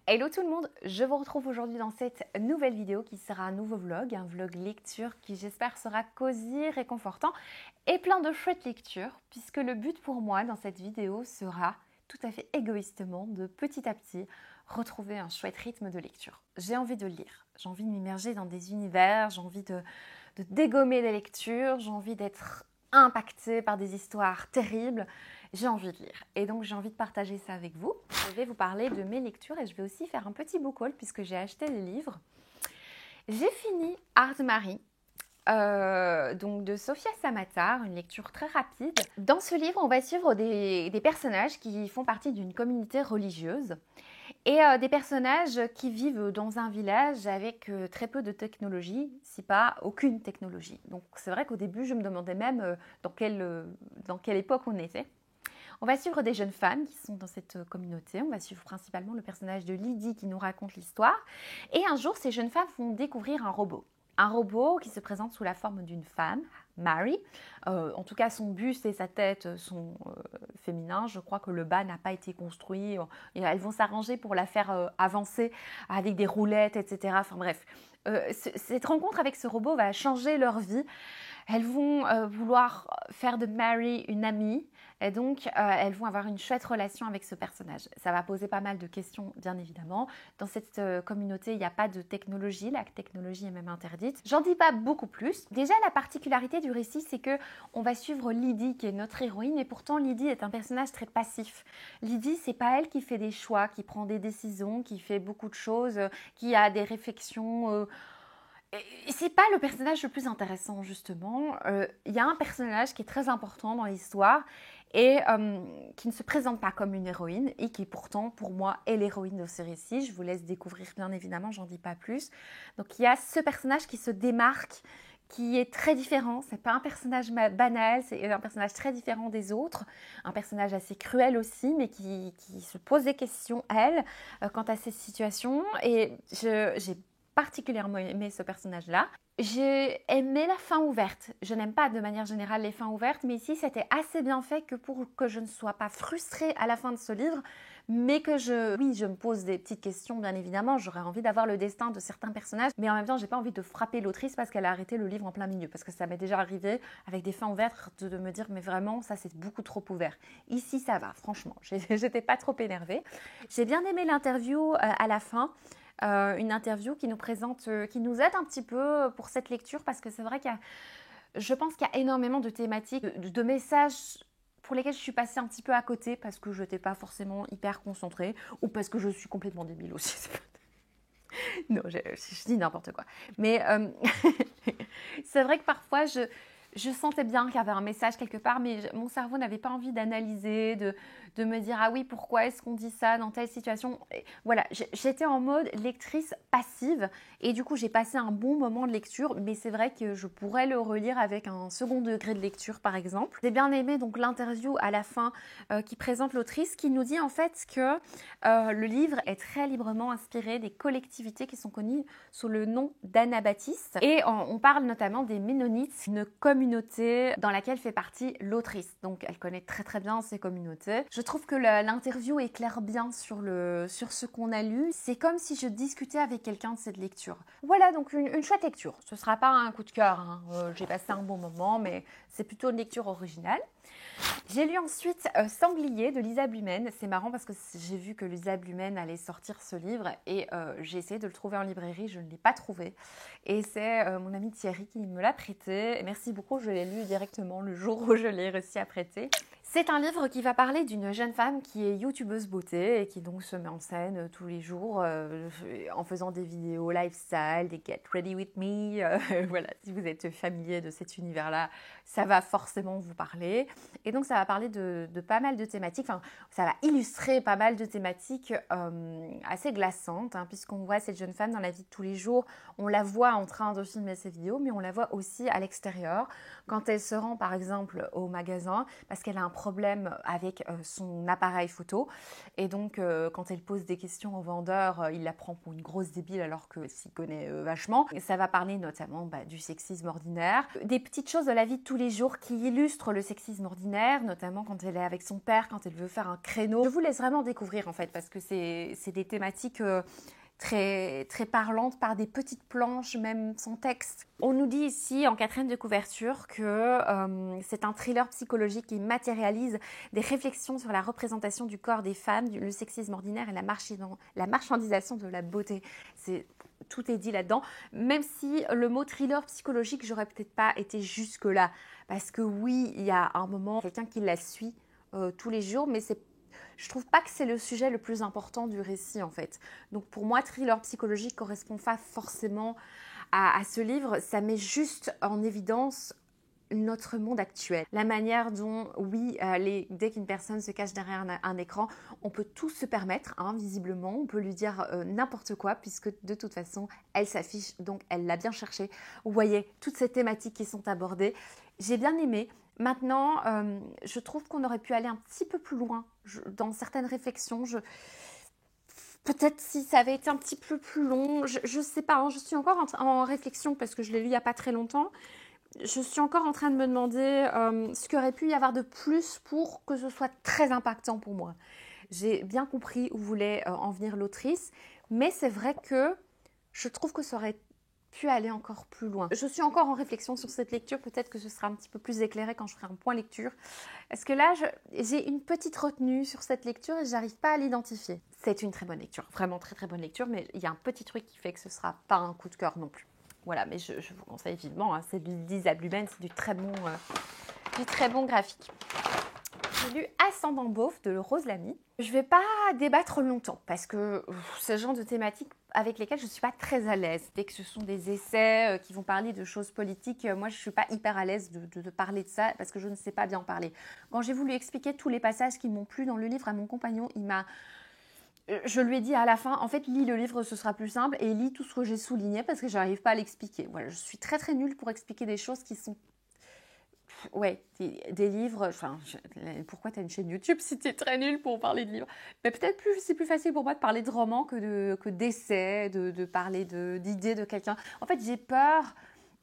Hello tout le monde, je vous retrouve aujourd'hui dans cette nouvelle vidéo qui sera un nouveau vlog, un vlog lecture qui j'espère sera cosy, réconfortant et plein de chouettes lectures puisque le but pour moi dans cette vidéo sera tout à fait égoïstement de petit à petit retrouver un chouette rythme de lecture. J'ai envie de lire, j'ai envie de m'immerger dans des univers, j'ai envie de dégommer les lectures, j'ai envie d'être impactée par des histoires terribles. J'ai envie de lire et donc j'ai envie de partager ça avec vous. Je vais vous parler de mes lectures et je vais aussi faire un petit book haul puisque j'ai acheté les livres. J'ai fini Art-Marie, donc de Sofia Samatar, une lecture très rapide. Dans ce livre, on va suivre des personnages qui font partie d'une communauté religieuse et des personnages qui vivent dans un village avec très peu de technologie, si pas aucune technologie. Donc c'est vrai qu'au début, je me demandais même dans quelle époque on était. On va suivre des jeunes femmes qui sont dans cette communauté. On va suivre principalement le personnage de Lydie qui nous raconte l'histoire. Et un jour, ces jeunes femmes vont découvrir un robot. Un robot qui se présente sous la forme d'une femme, Mary. En tout cas, son buste et sa tête sont féminins. Je crois que le bas n'a pas été construit. Elles vont s'arranger pour la faire avancer avec des roulettes, etc. Enfin bref, cette rencontre avec ce robot va changer leur vie. Elles vont vouloir faire de Mary une amie et donc elles vont avoir une chouette relation avec ce personnage. Ça va poser pas mal de questions, bien évidemment. Dans cette communauté, il n'y a pas de technologie. La technologie est même interdite. J'en dis pas beaucoup plus. Déjà, la particularité du récit, c'est que on va suivre Lydie, qui est notre héroïne, et pourtant Lydie est un personnage très passif. Lydie, c'est pas elle qui fait des choix, qui prend des décisions, qui fait beaucoup de choses, qui a des réflexions. C'est pas le personnage le plus intéressant, justement. Il y a un personnage qui est très important dans l'histoire et qui ne se présente pas comme une héroïne et qui pourtant, pour moi, est l'héroïne de ce récit. Je vous laisse découvrir, bien évidemment, j'en dis pas plus. Donc il y a ce personnage qui se démarque, qui est très différent. C'est pas un personnage banal, c'est un personnage très différent des autres. Un personnage assez cruel aussi, mais qui se pose des questions, elle, quant à ces situations. Et j'ai particulièrement aimé ce personnage-là. J'ai aimé la fin ouverte. Je n'aime pas de manière générale les fins ouvertes, mais ici c'était assez bien fait que pour que je ne sois pas frustrée à la fin de ce livre, mais que je me pose des petites questions, bien évidemment. J'aurais envie d'avoir le destin de certains personnages, mais en même temps, j'ai pas envie de frapper l'autrice parce qu'elle a arrêté le livre en plein milieu, parce que ça m'est déjà arrivé avec des fins ouvertes de me dire, mais vraiment, ça c'est beaucoup trop ouvert. Ici, ça va, franchement. J'étais pas trop énervée. J'ai bien aimé l'interview à la fin. Une interview qui nous présente, qui nous aide un petit peu pour cette lecture parce que c'est vrai je pense qu'il y a énormément de thématiques, de messages pour lesquels je suis passée un petit peu à côté parce que je n'étais pas forcément hyper concentrée ou parce que je suis complètement débile aussi. Non, je dis n'importe quoi. Mais c'est vrai que parfois, je sentais bien qu'il y avait un message quelque part, mais mon cerveau n'avait pas envie d'analyser, de me dire « Ah oui, pourquoi est-ce qu'on dit ça dans telle situation ?» Voilà, j'étais en mode lectrice passive et du coup, j'ai passé un bon moment de lecture, mais c'est vrai que je pourrais le relire avec un second degré de lecture, par exemple. J'ai bien aimé donc l'interview à la fin qui présente l'autrice, qui nous dit en fait que le livre est très librement inspiré des collectivités qui sont connues sous le nom d'Anabaptistes. Et on parle notamment des Ménonites, une communauté dans laquelle fait partie l'autrice. Donc elle connaît très très bien ces communautés. Je trouve que l'interview éclaire bien sur ce qu'on a lu. C'est comme si je discutais avec quelqu'un de cette lecture. Voilà, donc une chouette lecture. Ce ne sera pas un coup de cœur, hein. J'ai passé un bon moment, mais c'est plutôt une lecture originale. J'ai lu ensuite Sanglier de Lisa Blumen. C'est marrant parce que j'ai vu que Lisa Blumen allait sortir ce livre et j'ai essayé de le trouver en librairie, je ne l'ai pas trouvé. Et c'est mon ami Thierry qui me l'a prêté. Merci beaucoup, je l'ai lu directement le jour où je l'ai réussi à prêter. C'est un livre qui va parler d'une jeune femme qui est youtubeuse beauté et qui donc se met en scène tous les jours en faisant des vidéos lifestyle, des Get Ready With Me. Voilà, si vous êtes familier de cet univers-là, ça va forcément vous parler. Et donc ça va parler de pas mal de thématiques, enfin ça va illustrer pas mal de thématiques assez glaçantes, hein, puisqu'on voit cette jeune femme dans la vie de tous les jours, on la voit en train de filmer ses vidéos, mais on la voit aussi à l'extérieur, quand elle se rend par exemple au magasin, parce qu'elle a un problème avec son appareil photo. Et donc, quand elle pose des questions au vendeur, il la prend pour une grosse débile alors que s'y connaît vachement. Et ça va parler notamment du sexisme ordinaire. Des petites choses de la vie de tous les jours qui illustrent le sexisme ordinaire, notamment quand elle est avec son père, quand elle veut faire un créneau. Je vous laisse vraiment découvrir en fait, parce que c'est des thématiques très, très parlantes par des petites planches, même sans texte. On nous dit ici en quatrième de couverture que c'est un thriller psychologique qui matérialise des réflexions sur la représentation du corps des femmes, le sexisme ordinaire et la marchandisation de la beauté. Tout est dit là-dedans, même si le mot thriller psychologique, j'aurais peut-être pas été jusque-là. Parce que oui, il y a un moment, quelqu'un qui la suit tous les jours, mais je trouve pas que c'est le sujet le plus important du récit en fait. Donc pour moi, thriller psychologique correspond pas forcément à ce livre. Ça met juste en évidence notre monde actuel. La manière dont, oui, dès qu'une personne se cache derrière un écran, on peut tout se permettre, visiblement. On peut lui dire n'importe quoi, puisque de toute façon, elle s'affiche, donc elle l'a bien cherché. Vous voyez, toutes ces thématiques qui sont abordées. J'ai bien aimé. Maintenant, je trouve qu'on aurait pu aller un petit peu plus loin dans certaines réflexions. Peut-être si ça avait été un petit peu plus long, je ne sais pas, je suis encore en réflexion parce que je l'ai lu il n'y a pas très longtemps. Je suis encore en train de me demander ce qu'il aurait pu y avoir de plus pour que ce soit très impactant pour moi. J'ai bien compris où voulait en venir l'autrice, mais c'est vrai que je trouve que ça aurait pu aller encore plus loin. Je suis encore en réflexion sur cette lecture, peut-être que ce sera un petit peu plus éclairé quand je ferai un point lecture. Parce que là, j'ai une petite retenue sur cette lecture et j'arrive pas à l'identifier. C'est une très bonne lecture, vraiment très très bonne lecture, mais il y a un petit truc qui fait que ce sera pas un coup de cœur non plus. Voilà, mais je vous conseille vivement, c'est de Lisa Blumen, c'est du très bon graphique. J'ai lu Ascendant Beauf de Rose Lamy. Je ne vais pas débattre longtemps parce que c'est le genre de thématiques avec lesquelles je ne suis pas très à l'aise. Dès que ce sont des essais qui vont parler de choses politiques, moi je ne suis pas hyper à l'aise de parler de ça parce que je ne sais pas bien en parler. Quand j'ai voulu expliquer tous les passages qui m'ont plu dans le livre à mon compagnon, je lui ai dit à la fin, en fait, lis le livre, ce sera plus simple, et lis tout ce que j'ai souligné parce que je n'arrive pas à l'expliquer. Voilà, je suis très très nulle pour expliquer des choses qui sont... Ouais, des livres... Enfin, pourquoi tu as une chaîne YouTube si tu es très nulle pour parler de livres? Mais peut-être c'est plus facile pour moi de parler de romans que d'essais, de parler d'idées de quelqu'un. En fait, j'ai peur...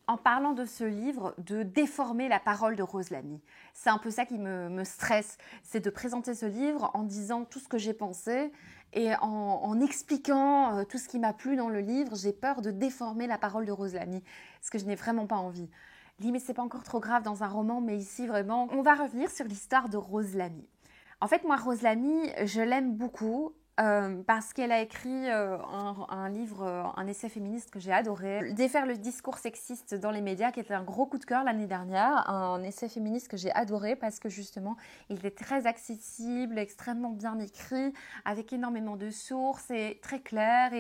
En parlant de ce livre, de déformer la parole de Rose Lamy. C'est un peu ça qui me stresse, c'est de présenter ce livre en disant tout ce que j'ai pensé et en expliquant tout ce qui m'a plu dans le livre. J'ai peur de déformer la parole de Rose Lamy, parce que je n'ai vraiment pas envie. Mais c'est pas encore trop grave dans un roman, mais ici vraiment, on va revenir sur l'histoire de Rose Lamy. En fait, moi, Rose Lamy, je l'aime beaucoup. Parce qu'elle a écrit un livre, un essai féministe que j'ai adoré, Défaire le discours sexiste dans les médias, qui était un gros coup de cœur l'année dernière, un essai féministe que j'ai adoré parce que justement, il était très accessible, extrêmement bien écrit, avec énormément de sources et très clair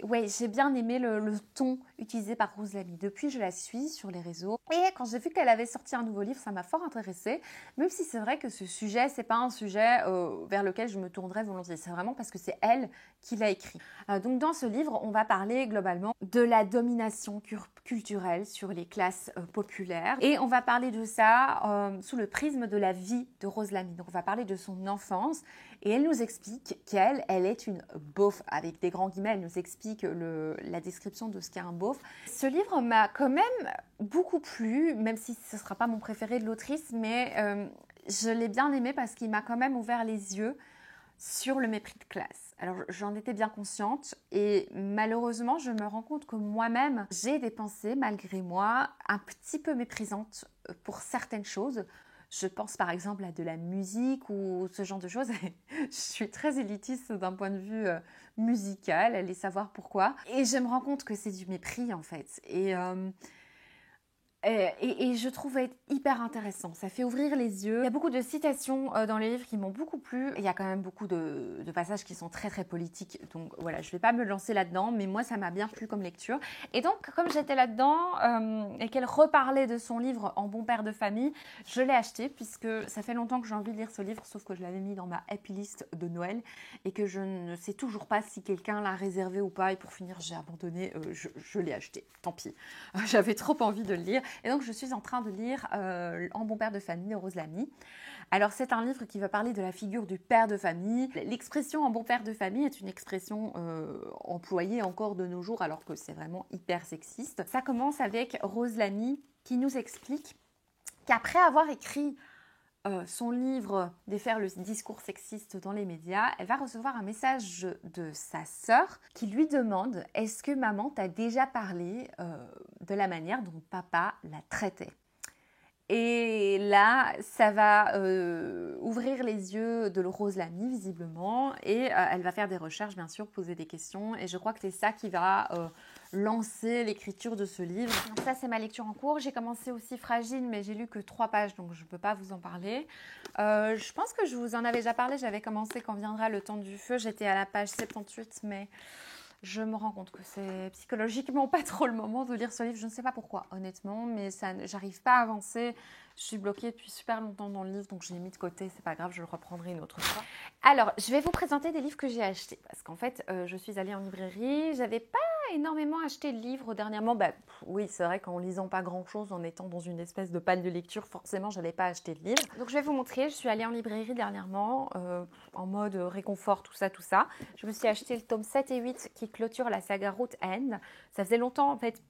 ouais, j'ai bien aimé le ton utilisé par Rose Lamy. Depuis, je la suis sur les réseaux. Et quand j'ai vu qu'elle avait sorti un nouveau livre, ça m'a fort intéressée. Même si c'est vrai que ce sujet, c'est pas un sujet vers lequel je me tournerais volontiers. C'est vraiment parce que c'est elle qui l'a écrit. Donc dans ce livre, on va parler globalement de la domination culturelle sur les classes populaires. Et on va parler de ça sous le prisme de la vie de Rose Lamy. Donc on va parler de son enfance. Et elle nous explique qu'elle est une beauf, avec des grands guillemets. Elle nous explique la description de ce qu'est un beauf. Ce livre m'a quand même beaucoup plu, même si ce ne sera pas mon préféré de l'autrice, mais je l'ai bien aimé parce qu'il m'a quand même ouvert les yeux sur le mépris de classe. Alors j'en étais bien consciente et malheureusement je me rends compte que moi-même j'ai des pensées malgré moi un petit peu méprisantes pour certaines choses. Je pense par exemple à de la musique ou ce genre de choses. Je suis très élitiste d'un point de vue musical, allez savoir pourquoi. Et je me rends compte que c'est du mépris en fait. Et je trouve être hyper intéressant. Ça fait ouvrir les yeux. Il y a beaucoup de citations dans les livres qui m'ont beaucoup plu. Il y a quand même beaucoup de passages qui sont très très politiques. Donc voilà, je ne vais pas me lancer là-dedans, mais moi ça m'a bien plu comme lecture. Et donc comme j'étais là-dedans et qu'elle reparlait de son livre En bon père de famille, je l'ai acheté puisque ça fait longtemps que j'ai envie de lire ce livre, sauf que je l'avais mis dans ma happy list de Noël et que je ne sais toujours pas si quelqu'un l'a réservé ou pas. Et pour finir, j'ai abandonné, je l'ai acheté. Tant pis. J'avais trop envie de le lire. Et donc, je suis en train de lire En bon père de famille de Rose Lamy. Alors, c'est un livre qui va parler de la figure du père de famille. L'expression en bon père de famille est une expression employée encore de nos jours, alors que c'est vraiment hyper sexiste. Ça commence avec Rose Lamy qui nous explique qu'après avoir écrit son livre « Défaire le discours sexiste dans les médias », elle va recevoir un message de sa sœur qui lui demande « Est-ce que maman t'a déjà parlé de la manière dont papa la traitait ?» Et là, ça va ouvrir les yeux de Rose Lamy, visiblement, et elle va faire des recherches, bien sûr, poser des questions. Et je crois que c'est ça qui va lancer l'écriture de ce livre. Donc ça, c'est ma lecture en cours. J'ai commencé aussi Fragile, mais j'ai lu que 3 pages, donc je ne peux pas vous en parler. Je pense que je vous en avais déjà parlé. J'avais commencé Quand viendra le temps du feu. J'étais à la page 78, mais je me rends compte que c'est psychologiquement pas trop le moment de lire ce livre. Je ne sais pas pourquoi, honnêtement, mais j'arrive pas à avancer. Je suis bloquée depuis super longtemps dans le livre, donc je l'ai mis de côté. C'est pas grave, je le reprendrai une autre fois. Alors, je vais vous présenter des livres que j'ai achetés. Parce qu'en fait, je suis allée en librairie. J'avais pas énormément acheté de livres dernièrement. Oui, c'est vrai qu'en lisant pas grand-chose, en étant dans une espèce de panne de lecture, forcément, je n'avais pas acheté de livres. Donc, je vais vous montrer. Je suis allée en librairie dernièrement, en mode réconfort, tout ça. Je me suis acheté le tome 7 et 8 qui clôture la saga Route End. Ça faisait longtemps, en fait,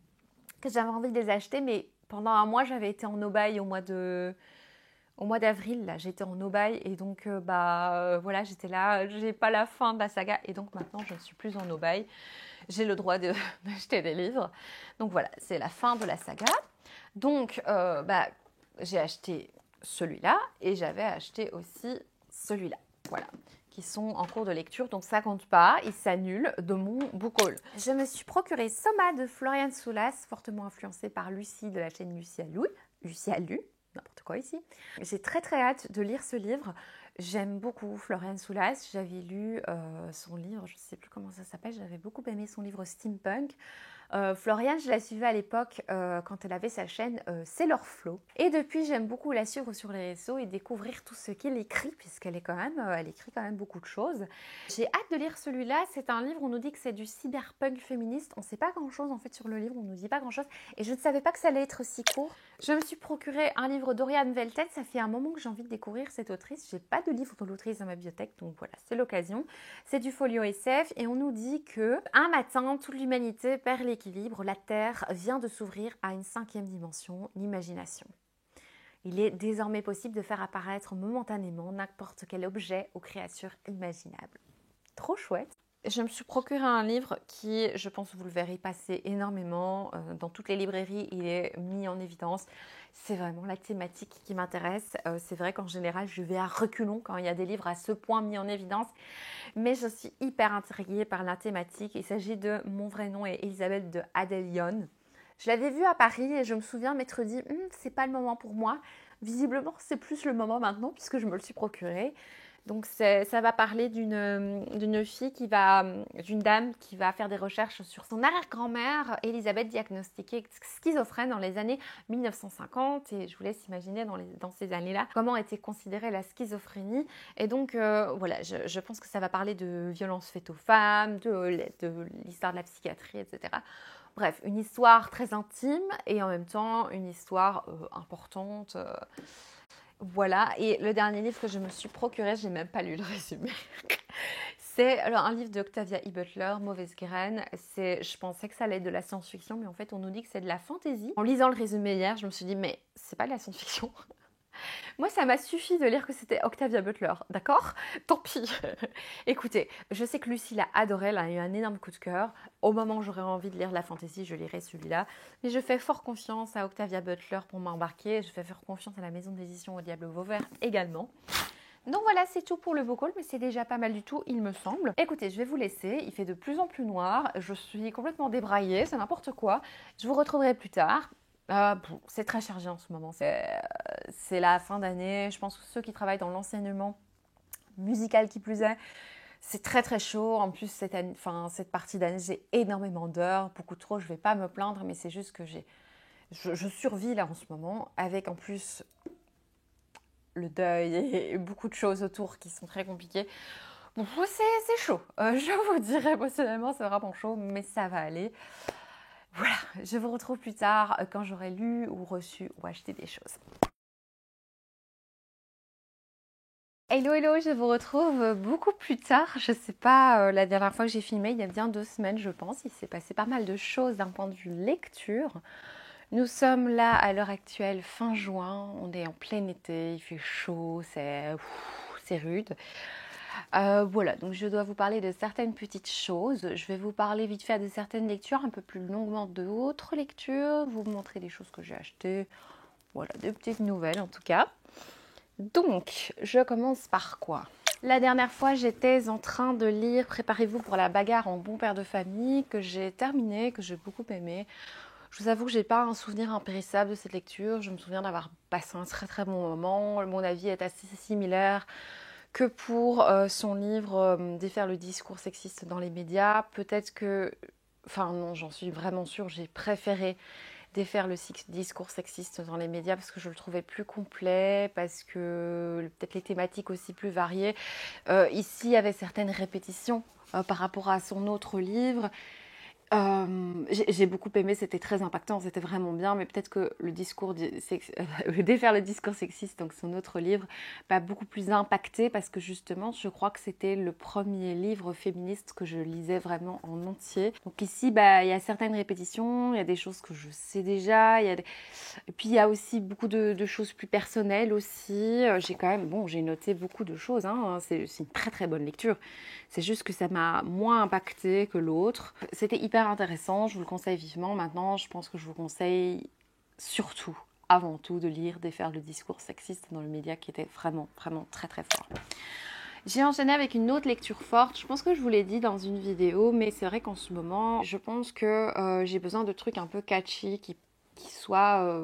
que j'avais envie de les acheter, mais pendant un mois, j'avais été en no-buy au mois d'avril, là, j'étais en no-buy et donc voilà, j'étais là, j'ai pas la fin de la saga et donc maintenant je ne suis plus en no-buy. J'ai le droit d'acheter des livres. Donc voilà, c'est la fin de la saga. Donc j'ai acheté celui-là et j'avais acheté aussi celui-là. Voilà, qui sont en cours de lecture, donc ça compte pas, ils s'annulent de mon book haul. Je me suis procuré Soma de Florian Soulas, fortement influencée par Lucie de la chaîne Lucie a lu, n'importe quoi ici. J'ai très hâte de lire ce livre. J'aime beaucoup Florian Soulas. J'avais lu son livre, je ne sais plus comment ça s'appelle, j'avais beaucoup aimé son livre Steampunk. Florian, je la suivais à l'époque quand elle avait sa chaîne Sailor Flow. Et depuis, j'aime beaucoup la suivre sur les réseaux et découvrir tout ce qu'elle écrit, puisqu'elle est elle écrit quand même beaucoup de choses. J'ai hâte de lire celui-là. C'est un livre où on nous dit que c'est du cyberpunk féministe. On ne sait pas grand-chose en fait sur le livre, on ne nous dit pas grand-chose. Et je ne savais pas que ça allait être si court. Je me suis procuré un livre d'Oriane Veltet. Ça fait un moment que j'ai envie de découvrir cette autrice. J'ai pas de livre de l'autrice dans ma bibliothèque, donc voilà, c'est l'occasion. C'est du folio SF et on nous dit que un matin, toute l'humanité perd l'équilibre. La Terre vient de s'ouvrir à une 5e dimension, l'imagination. Il est désormais possible de faire apparaître momentanément n'importe quel objet aux créatures imaginables. Trop chouette! Je me suis procuré un livre qui, je pense que vous le verrez passer énormément. Dans toutes les librairies, il est mis en évidence. C'est vraiment la thématique qui m'intéresse. C'est vrai qu'en général, je vais à reculons quand il y a des livres à ce point mis en évidence. Mais je suis hyper intriguée par la thématique. Il s'agit de Mon vrai nom est Elisabeth de Adèle Yon. Je l'avais vu à Paris et je me souviens m'être dit c'est pas le moment pour moi. Visiblement, c'est plus le moment maintenant puisque je me le suis procuré. Donc ça va parler d'une dame qui va faire des recherches sur son arrière-grand-mère, Elisabeth, diagnostiquée schizophrène dans les années 1950. Et je vous laisse imaginer dans ces années-là comment était considérée la schizophrénie. Et donc voilà, je pense que ça va parler de violences faites aux femmes, de l'histoire de la psychiatrie, etc. Bref, une histoire très intime et en même temps une histoire importante. Voilà, et le dernier livre que je me suis procuré, je n'ai même pas lu le résumé. C'est un livre d'Octavia E. Butler, Mauvaise graine. Je pensais que ça allait être de la science-fiction, mais en fait, on nous dit que c'est de la fantasy. En lisant le résumé hier, je me suis dit, mais c'est pas de la science-fiction. Moi, ça m'a suffi de lire que c'était Octavia Butler, d'accord? Tant pis. Écoutez, je sais que Lucie l'a adoré, elle a eu un énorme coup de cœur. Au moment où j'aurais envie de lire la fantasy, je lirai celui-là. Mais je fais fort confiance à Octavia Butler pour m'embarquer. Je fais fort confiance à la maison d'édition Au Diable Vauvert également. Donc voilà, c'est tout pour le book haul, mais c'est déjà pas mal du tout, il me semble. Écoutez, je vais vous laisser, il fait de plus en plus noir, je suis complètement débraillée, c'est n'importe quoi. Je vous retrouverai plus tard. C'est très chargé en ce moment, c'est la fin d'année. Je pense que ceux qui travaillent dans l'enseignement musical qui plus est, c'est très chaud. En plus, cette partie d'année, j'ai énormément d'heures, beaucoup trop. Je ne vais pas me plaindre, mais c'est juste que je survis là en ce moment, avec en plus le deuil et beaucoup de choses autour qui sont très compliquées. Bon, c'est chaud. Je vous dirais émotionnellement, c'est vraiment chaud, mais ça va aller. Voilà, Je vous retrouve plus tard quand j'aurai lu ou reçu ou acheté des choses. Hello, hello, je vous retrouve beaucoup plus tard. Je sais pas, la dernière fois que j'ai filmé, il y a bien 2 semaines, je pense. Il s'est passé pas mal de choses d'un point de vue lecture. Nous sommes là à l'heure actuelle, fin juin. On est en plein été, il fait chaud, c'est rude. Voilà, donc je dois vous parler de certaines petites choses. Je vais vous parler vite fait de certaines lectures, un peu plus longuement d'autres lectures, vous montrer des choses que j'ai achetées. Voilà, des petites nouvelles en tout cas. Donc, je commence par quoi? La dernière fois, j'étais en train de lire Préparez-vous pour la bagarre en bon père de famille, que j'ai terminé, que j'ai beaucoup aimé. Je vous avoue que j'ai pas un souvenir impérissable de cette lecture. Je me souviens d'avoir passé un très très bon moment. Mon avis est assez similaire que pour son livre Défaire le discours sexiste dans les médias. Peut-être que, enfin non, j'en suis vraiment sûre, j'ai préféré Défaire le discours sexiste dans les médias parce que je le trouvais plus complet, parce que peut-être les thématiques aussi plus variées. Ici, il y avait certaines répétitions par rapport à son autre livre. J'ai beaucoup aimé, c'était très impactant, c'était vraiment bien, mais peut-être que le discours Défaire le discours sexiste, donc son autre livre, m'a beaucoup plus impacté parce que justement, je crois que c'était le premier livre féministe que je lisais vraiment en entier. Donc ici, il y a certaines répétitions, il y a des choses que je sais déjà, et puis il y a aussi beaucoup de choses plus personnelles aussi. J'ai quand même, j'ai noté beaucoup de choses, hein. C'est une très très bonne lecture. C'est juste que ça m'a moins impacté que l'autre. C'était hyper intéressant, je vous le conseille vivement. Maintenant, je pense que je vous conseille surtout, avant tout, de lire Défaire le discours sexiste dans le média qui était vraiment, vraiment très très fort. J'ai enchaîné avec une autre lecture forte. Je pense que je vous l'ai dit dans une vidéo, mais c'est vrai qu'en ce moment, je pense que j'ai besoin de trucs un peu catchy qui soient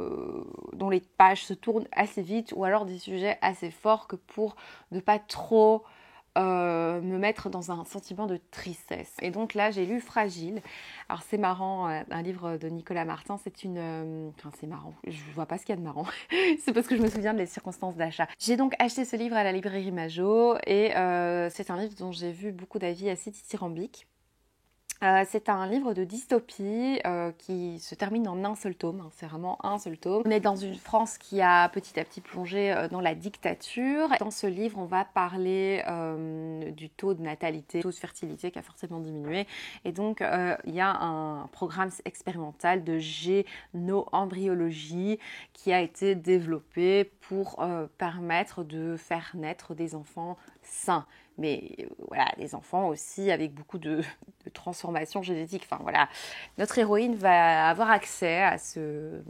dont les pages se tournent assez vite, ou alors des sujets assez forts que pour ne pas trop me mettre dans un sentiment de tristesse. Et donc là, j'ai lu Fragile. Alors c'est marrant, un livre de Nicolas Martin, c'est une... Enfin, c'est marrant, je vois pas ce qu'il y a de marrant. C'est parce que je me souviens des circonstances d'achat. J'ai donc acheté ce livre à la librairie Majo et c'est un livre dont j'ai vu beaucoup d'avis assez dithyrambiques. C'est un livre de dystopie qui se termine en un seul tome, hein, c'est vraiment un seul tome. On est dans une France qui a petit à petit plongé dans la dictature. Dans ce livre, on va parler du taux de natalité, taux de fertilité qui a fortement diminué. Et donc, il y a un programme expérimental de génoembryologie qui a été développé pour permettre de faire naître des enfants sains. Mais voilà, des enfants aussi avec beaucoup de transformations génétiques. Enfin voilà, notre héroïne va avoir accès à ce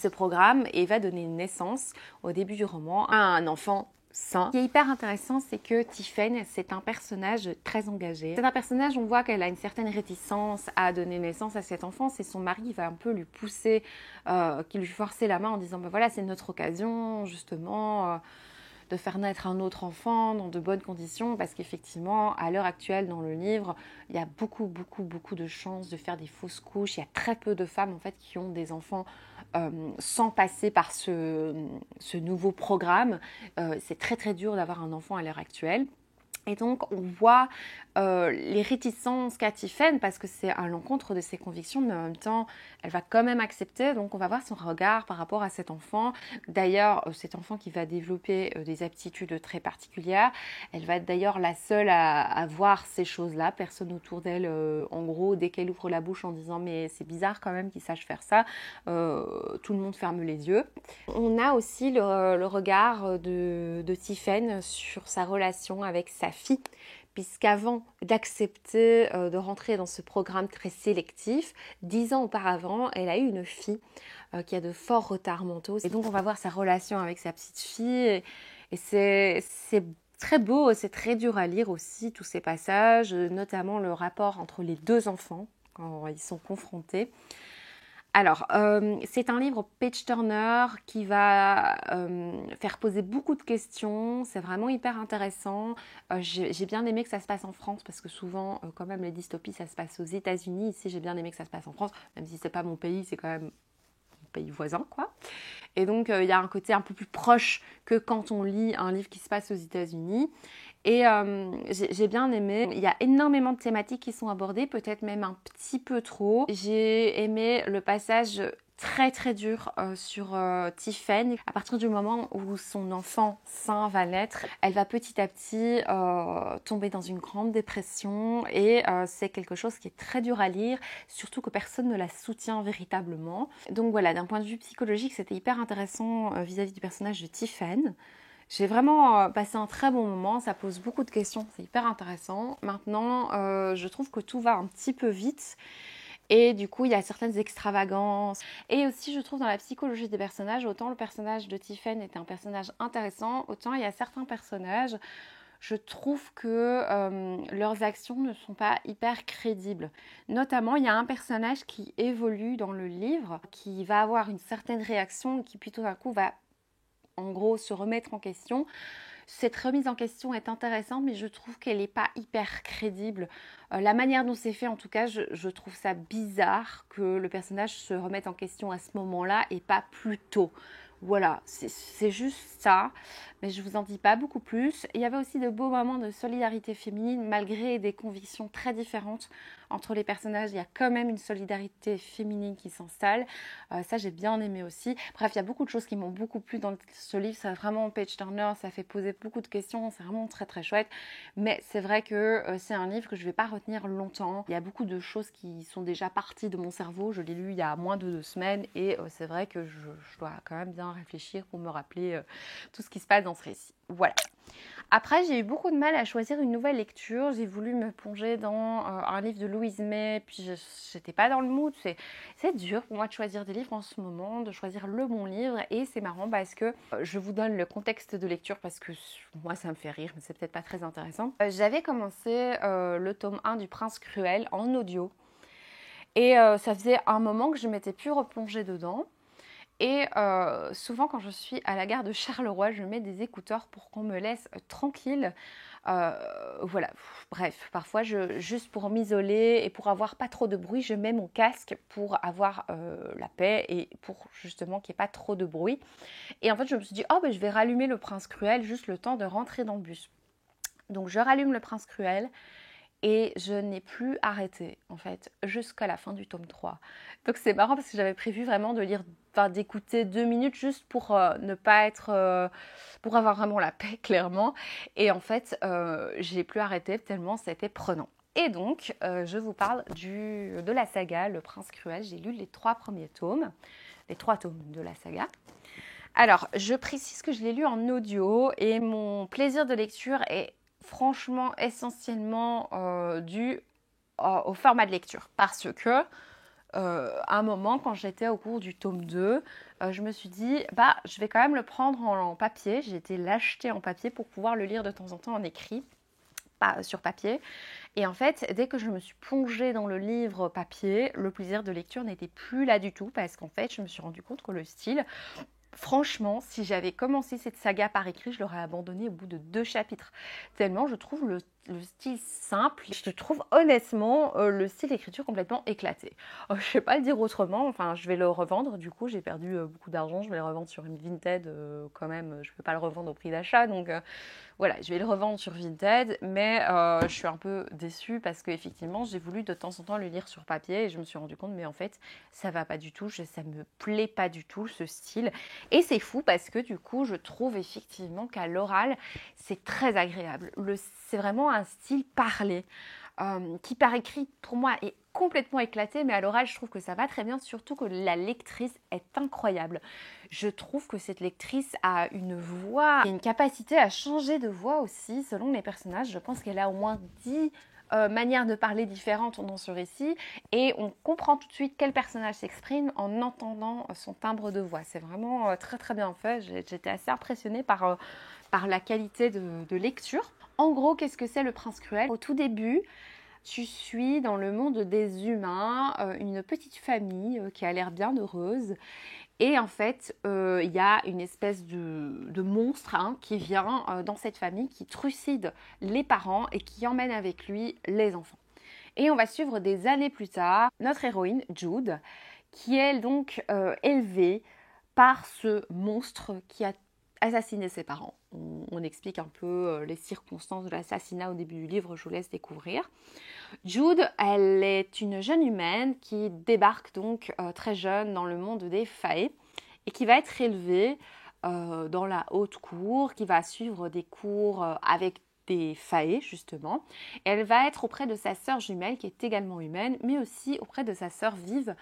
programme et va donner naissance au début du roman à un enfant sain. Ce qui est hyper intéressant, c'est que Tiphaine, c'est un personnage très engagé. C'est un personnage, on voit qu'elle a une certaine réticence à donner naissance à cet enfant. C'est son mari va un peu lui pousser, qui lui forcer la main en disant voilà, c'est notre occasion justement de faire naître un autre enfant dans de bonnes conditions, parce qu'effectivement, à l'heure actuelle, dans le livre, il y a beaucoup de chances de faire des fausses couches. Il y a très peu de femmes, en fait, qui ont des enfants sans passer par ce nouveau programme. C'est très dur d'avoir un enfant à l'heure actuelle. Et donc, on voit les réticences qu'a Tiphaine, parce que c'est à l'encontre de ses convictions, mais en même temps, elle va quand même accepter. Donc, on va voir son regard par rapport à cet enfant. D'ailleurs, cet enfant qui va développer des aptitudes très particulières. Elle va être d'ailleurs la seule à voir ces choses-là. Personne autour d'elle, en gros, dès qu'elle ouvre la bouche en disant « mais c'est bizarre quand même qu'il sache faire ça », tout le monde ferme les yeux. On a aussi le regard de Tiphaine sur sa relation avec sa fille, puisqu'avant d'accepter de rentrer dans ce programme très sélectif, 10 ans auparavant, elle a eu une fille qui a de forts retards mentaux. Et donc on va voir sa relation avec sa petite fille, et c'est très beau, c'est très dur à lire aussi, tous ces passages, notamment le rapport entre les deux enfants, quand ils sont confrontés. Alors, c'est un livre page-turner qui va faire poser beaucoup de questions. C'est vraiment hyper intéressant. J'ai bien aimé que ça se passe en France parce que souvent, quand même, les dystopies, ça se passe aux États-Unis. Ici, j'ai bien aimé que ça se passe en France, même si c'est pas mon pays, c'est quand même mon pays voisin, quoi. Et donc, il y a un côté un peu plus proche que quand on lit un livre qui se passe aux États-Unis. Et j'ai bien aimé. Il y a énormément de thématiques qui sont abordées, peut-être même un petit peu trop. J'ai aimé le passage très très dur sur Tiffen. À partir du moment où son enfant sain va naître, elle va petit à petit tomber dans une grande dépression et c'est quelque chose qui est très dur à lire, surtout que personne ne la soutient véritablement. Donc voilà, d'un point de vue psychologique, c'était hyper intéressant vis-à-vis du personnage de Tiffen. J'ai vraiment passé un très bon moment, ça pose beaucoup de questions, c'est hyper intéressant. Maintenant, je trouve que tout va un petit peu vite. Et du coup, il y a certaines extravagances. Et aussi, je trouve dans la psychologie des personnages, autant le personnage de Tiffen est un personnage intéressant, autant il y a certains personnages, je trouve que leurs actions ne sont pas hyper crédibles. Notamment, il y a un personnage qui évolue dans le livre, qui va avoir une certaine réaction, qui plutôt d'un coup va en gros se remettre en question. Cette remise en question est intéressante, mais je trouve qu'elle n'est pas hyper crédible. La manière dont c'est fait, en tout cas, je trouve ça bizarre que le personnage se remette en question à ce moment-là et pas plus tôt. Voilà, c'est juste ça, mais je vous en dis pas beaucoup plus. Il y avait aussi de beaux moments de solidarité féminine, malgré des convictions très différentes entre les personnages. Il y a quand même une solidarité féminine qui s'installe. Ça, j'ai bien aimé aussi. Bref, il y a beaucoup de choses qui m'ont beaucoup plu dans ce livre. C'est vraiment page turner, ça fait poser beaucoup de questions. C'est vraiment très très chouette. Mais c'est vrai que c'est un livre que je ne vais pas retenir longtemps. Il y a beaucoup de choses qui sont déjà parties de mon cerveau. Je l'ai lu il y a moins de 2 semaines et c'est vrai que je dois quand même bien réfléchir pour me rappeler tout ce qui se passe dans ce récit. Voilà. Après, j'ai eu beaucoup de mal à choisir une nouvelle lecture. J'ai voulu me plonger dans un livre de Louise May, puis je n'étais pas dans le mood. C'est dur pour moi de choisir des livres en ce moment, de choisir le bon livre. Et c'est marrant parce que je vous donne le contexte de lecture parce que moi, ça me fait rire, mais c'est peut-être pas très intéressant. J'avais commencé le tome 1 du Prince Cruel en audio. Et ça faisait un moment que je ne m'étais plus replongée dedans. Et souvent, quand je suis à la gare de Charleroi, je mets des écouteurs pour qu'on me laisse tranquille. Voilà, bref, parfois, juste pour m'isoler et pour avoir pas trop de bruit, je mets mon casque pour avoir la paix et pour justement qu'il n'y ait pas trop de bruit. Et en fait, je me suis dit, oh, ben, je vais rallumer le Prince Cruel juste le temps de rentrer dans le bus. Donc, je rallume le Prince Cruel. Et je n'ai plus arrêté, en fait, jusqu'à la fin du tome 3. Donc c'est marrant parce que j'avais prévu vraiment de lire, enfin d'écouter 2 minutes juste pour ne pas être... pour avoir vraiment la paix, clairement. Et en fait, j'ai plus arrêté tellement c'était prenant. Et donc, je vous parle de la saga Le Prince Cruel. J'ai lu les 3 premiers tomes, les 3 tomes de la saga. Alors, je précise que je l'ai lu en audio et mon plaisir de lecture est franchement essentiellement dû au format de lecture parce que à un moment quand j'étais au cours du tome 2 je me suis dit bah je vais quand même le prendre en papier, j'ai été l'acheter en papier pour pouvoir le lire de temps en temps en écrit, pas sur papier. Et en fait, dès que je me suis plongée dans le livre papier, le plaisir de lecture n'était plus là du tout parce qu'en fait je me suis rendu compte que le style, franchement, si j'avais commencé cette saga par écrit, je l'aurais abandonné au bout de 2 chapitres. Tellement je trouve le style simple. Je trouve honnêtement le style d'écriture complètement éclaté. Je ne sais pas le dire autrement. Enfin, je vais le revendre. Du coup, j'ai perdu beaucoup d'argent. Je vais le revendre sur une Vinted quand même. Je ne peux pas le revendre au prix d'achat. Donc voilà, je vais le revendre sur Vinted. Mais je suis un peu déçue parce qu'effectivement, j'ai voulu de temps en temps le lire sur papier et je me suis rendu compte, mais en fait, ça ne va pas du tout. Ça ne me plaît pas du tout, ce style. Et c'est fou parce que du coup, je trouve effectivement qu'à l'oral, c'est très agréable. C'est vraiment un style parlé qui par écrit pour moi est complètement éclaté, mais à l'oral je trouve que ça va très bien, surtout que la lectrice est incroyable. Je trouve que cette lectrice a une voix et une capacité à changer de voix aussi selon les personnages. Je pense qu'elle a au moins 10 manières de parler différentes dans ce récit et on comprend tout de suite quel personnage s'exprime en entendant son timbre de voix. C'est vraiment très très bien fait. J'étais assez impressionnée par la qualité de lecture. En gros, qu'est-ce que c'est le Prince Cruel? Au tout début, tu suis dans le monde des humains une petite famille qui a l'air bien heureuse. Et en fait, il y a une espèce de monstre qui vient dans cette famille, qui trucide les parents et qui emmène avec lui les enfants. Et on va suivre des années plus tard notre héroïne, Jude, qui est donc élevée par ce monstre qui a assassiné ses parents. on explique un peu les circonstances de l'assassinat au début du livre, je vous laisse découvrir. Jude, elle est une jeune humaine qui débarque donc très jeune dans le monde des fae et qui va être élevée dans la haute cour, qui va suivre des cours avec des fae justement. Et elle va être auprès de sa sœur jumelle qui est également humaine, mais aussi auprès de sa sœur vive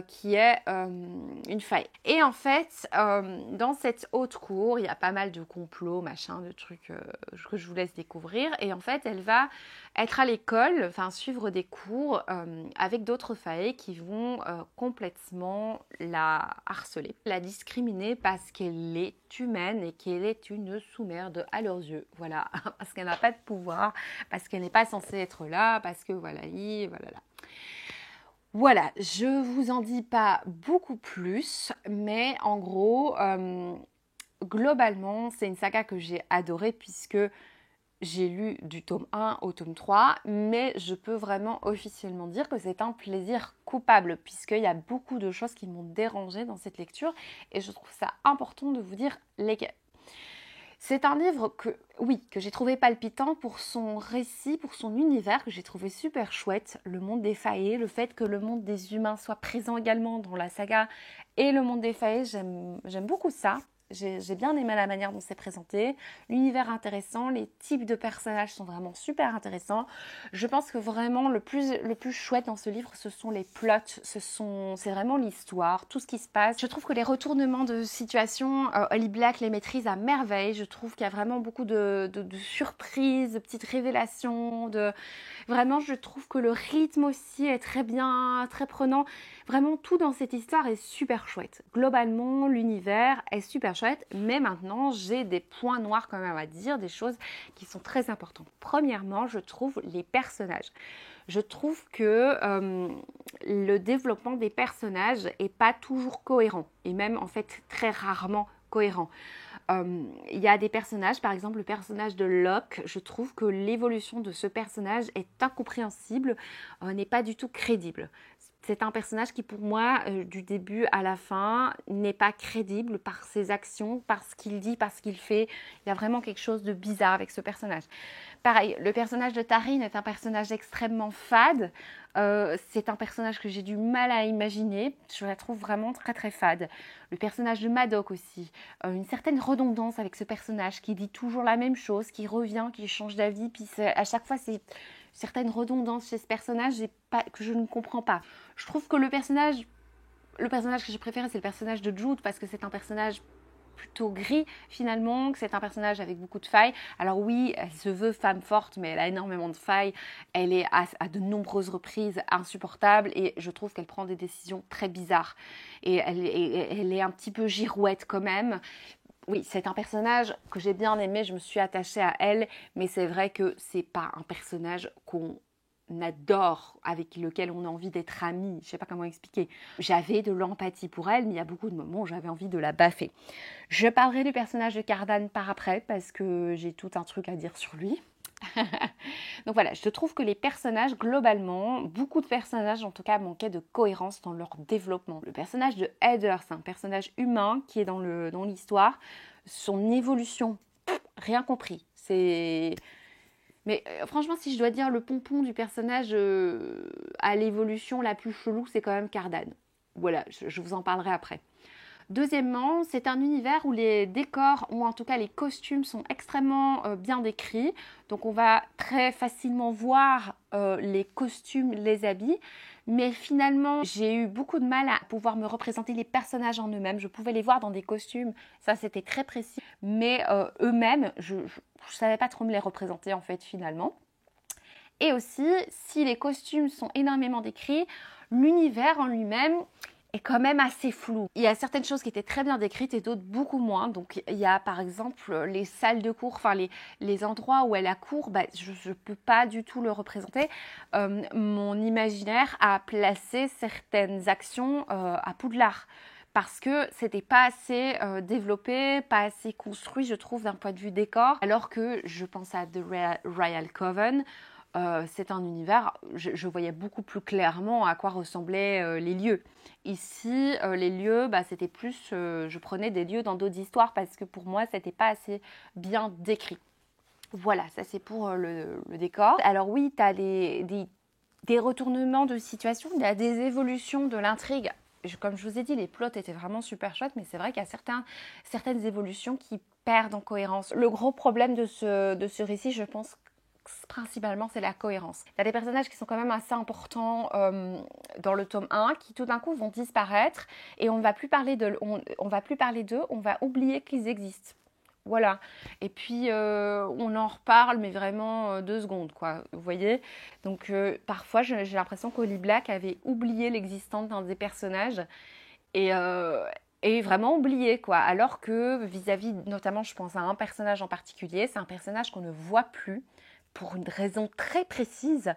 qui est une fae. Et en fait, dans cette haute cour, il y a pas mal de complots, machin, de trucs que je vous laisse découvrir. Et en fait, elle va être à l'école, enfin suivre des cours avec d'autres fae qui vont complètement la harceler, la discriminer parce qu'elle est humaine et qu'elle est une sous-merde à leurs yeux. Voilà, parce qu'elle n'a pas de pouvoir, parce qu'elle n'est pas censée être là, parce que voilà, voilà. Voilà, je vous en dis pas beaucoup plus, mais en gros, globalement, c'est une saga que j'ai adorée puisque j'ai lu du tome 1 au tome 3, mais je peux vraiment officiellement dire que c'est un plaisir coupable puisqu'il y a beaucoup de choses qui m'ont dérangée dans cette lecture et je trouve ça important de vous dire lesquelles. C'est un livre que j'ai trouvé palpitant pour son récit, pour son univers, que j'ai trouvé super chouette. Le monde des fae, le fait que le monde des humains soit présent également dans la saga et le monde des fae, j'aime beaucoup ça. J'ai bien aimé la manière dont c'est présenté, l'univers intéressant, les types de personnages sont vraiment super intéressants. Je pense que vraiment le plus chouette dans ce livre, ce sont les plots, c'est vraiment l'histoire, tout ce qui se passe. Je trouve que les retournements de situation, Holly Black les maîtrise à merveille. Je trouve qu'il y a vraiment beaucoup de surprises, de petites révélations, vraiment je trouve que le rythme aussi est très bien, très prenant. Vraiment tout dans cette histoire est super chouette. Globalement, l'univers est super chouette, mais maintenant j'ai des points noirs quand même à dire, des choses qui sont très importantes. Premièrement, je trouve les personnages. Je trouve que le développement des personnages n'est pas toujours cohérent, et même en fait très rarement cohérent. Il y a des personnages, par exemple le personnage de Locke, je trouve que l'évolution de ce personnage est incompréhensible, n'est pas du tout crédible. C'est un personnage qui, pour moi, du début à la fin, n'est pas crédible par ses actions, par ce qu'il dit, par ce qu'il fait. Il y a vraiment quelque chose de bizarre avec ce personnage. Pareil, le personnage de Taryn est un personnage extrêmement fade. C'est un personnage que j'ai du mal à imaginer. Je la trouve vraiment très très fade. Le personnage de Madoc aussi. Une certaine redondance avec ce personnage qui dit toujours la même chose, qui revient, qui change d'avis. Puis à chaque fois, c'est certaines redondances chez ce personnage que je ne comprends pas. Je trouve que le personnage que j'ai préféré, c'est le personnage de Jude parce que c'est un personnage plutôt gris finalement, que c'est un personnage avec beaucoup de failles. Alors oui, elle se veut femme forte, mais elle a énormément de failles. Elle est à de nombreuses reprises insupportable et je trouve qu'elle prend des décisions très bizarres. Et elle est un petit peu girouette quand même. Oui, c'est un personnage que j'ai bien aimé, je me suis attachée à elle, mais c'est vrai que c'est pas un personnage qu'on adore, avec lequel on a envie d'être amis. Je sais pas comment expliquer. J'avais de l'empathie pour elle, mais il y a beaucoup de moments où j'avais envie de la baffer. Je parlerai du personnage de Cardan par après, parce que j'ai tout un truc à dire sur lui. Donc voilà, je trouve que les personnages, globalement, beaucoup de personnages en tout cas manquaient de cohérence dans leur développement. Le personnage de Heather, c'est un personnage humain qui est dans l'histoire. Son évolution, rien compris. Mais franchement, si je dois dire le pompon du personnage à l'évolution la plus chelou, c'est quand même Cardan. Voilà, je vous en parlerai après. Deuxièmement, c'est un univers où les décors, ou en tout cas les costumes, sont extrêmement bien décrits. Donc on va très facilement voir les costumes, les habits. Mais finalement, j'ai eu beaucoup de mal à pouvoir me représenter les personnages en eux-mêmes. Je pouvais les voir dans des costumes, ça c'était très précis. Mais eux-mêmes, je ne savais pas trop me les représenter en fait finalement. Et aussi, si les costumes sont énormément décrits, l'univers en lui-même est quand même assez flou. Il y a certaines choses qui étaient très bien décrites et d'autres beaucoup moins. Donc il y a par exemple les salles de cours, enfin les endroits où elle a cours, je ne peux pas du tout le représenter. Mon imaginaire a placé certaines actions à Poudlard. Parce que c'était pas assez développé, pas assez construit, je trouve, d'un point de vue décor. Alors que je pense à The Royal Coven, c'est un univers, je voyais beaucoup plus clairement à quoi ressemblaient les lieux. Ici, les lieux, c'était plus, je prenais des lieux dans d'autres histoires parce que pour moi, c'était pas assez bien décrit. Voilà, ça c'est pour le décor. Alors oui, tu as des retournements de situation, il y a des évolutions de l'intrigue. Comme je vous ai dit, les plots étaient vraiment super chouettes, mais c'est vrai qu'il y a certaines évolutions qui perdent en cohérence. Le gros problème de ce récit, je pense, principalement, c'est la cohérence. Il y a des personnages qui sont quand même assez importants dans le tome 1, qui tout d'un coup vont disparaître, et on ne va plus parler d'eux, on va oublier qu'ils existent. Voilà. Et puis, on en reparle, mais vraiment 2 secondes, quoi. Vous voyez? Donc, parfois, j'ai l'impression qu'Holly Black avait oublié l'existence d'un des personnages et, vraiment oublié, quoi. Alors que vis-à-vis, notamment, je pense à un personnage en particulier, c'est un personnage qu'on ne voit plus pour une raison très précise,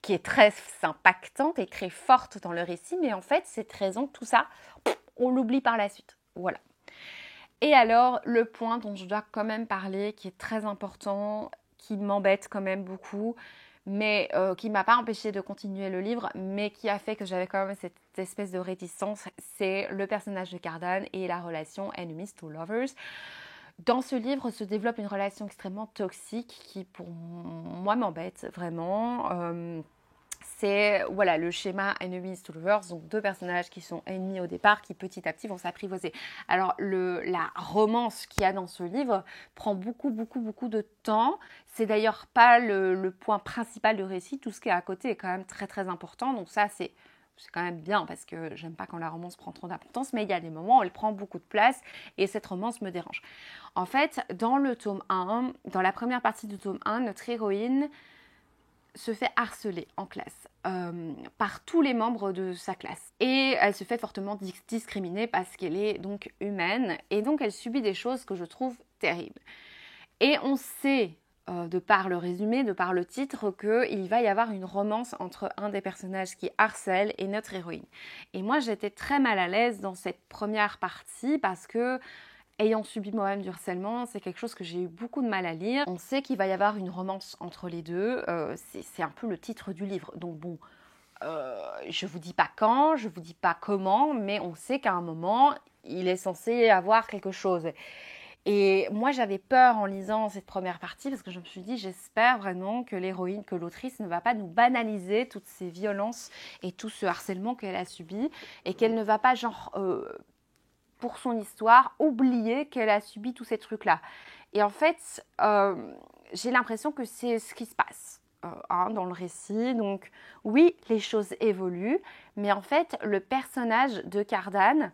qui est très impactante et très forte dans le récit, mais en fait, cette raison, tout ça, on l'oublie par la suite. Voilà. Et alors, le point dont je dois quand même parler, qui est très important, qui m'embête quand même beaucoup, mais qui ne m'a pas empêché de continuer le livre, mais qui a fait que j'avais quand même cette espèce de réticence, c'est le personnage de Cardan et la relation Enemies to Lovers. Dans ce livre se développe une relation extrêmement toxique qui, pour moi, m'embête vraiment. C'est voilà, le schéma Enemies to Lovers, donc 2 personnages qui sont ennemis au départ, qui petit à petit vont s'apprivoiser. Alors la romance qu'il y a dans ce livre prend beaucoup de temps. C'est d'ailleurs pas le point principal du récit. Tout ce qui est à côté est quand même très très important. Donc ça c'est quand même bien parce que j'aime pas quand la romance prend trop d'importance, mais il y a des moments où elle prend beaucoup de place et cette romance me dérange. En fait, dans le tome 1, dans la première partie du tome 1, notre héroïne se fait harceler en classe par tous les membres de sa classe. Et elle se fait fortement discriminer parce qu'elle est donc humaine et donc elle subit des choses que je trouve terribles. Et on sait, de par le résumé, de par le titre, qu'il va y avoir une romance entre un des personnages qui harcèle et notre héroïne. Et moi, j'étais très mal à l'aise dans cette première partie parce que ayant subi moi-même du harcèlement, c'est quelque chose que j'ai eu beaucoup de mal à lire. On sait qu'il va y avoir une romance entre les deux, c'est un peu le titre du livre. Donc bon, je vous dis pas quand, je vous dis pas comment, mais on sait qu'à un moment, il est censé avoir quelque chose. Et moi, j'avais peur en lisant cette première partie parce que je me suis dit, j'espère vraiment que l'héroïne, que l'autrice ne va pas nous banaliser toutes ces violences et tout ce harcèlement qu'elle a subi et qu'elle ne va pas pour son histoire, oublier qu'elle a subi tous ces trucs-là. Et en fait, j'ai l'impression que c'est ce qui se passe dans le récit. Donc oui, les choses évoluent, mais en fait, le personnage de Cardan,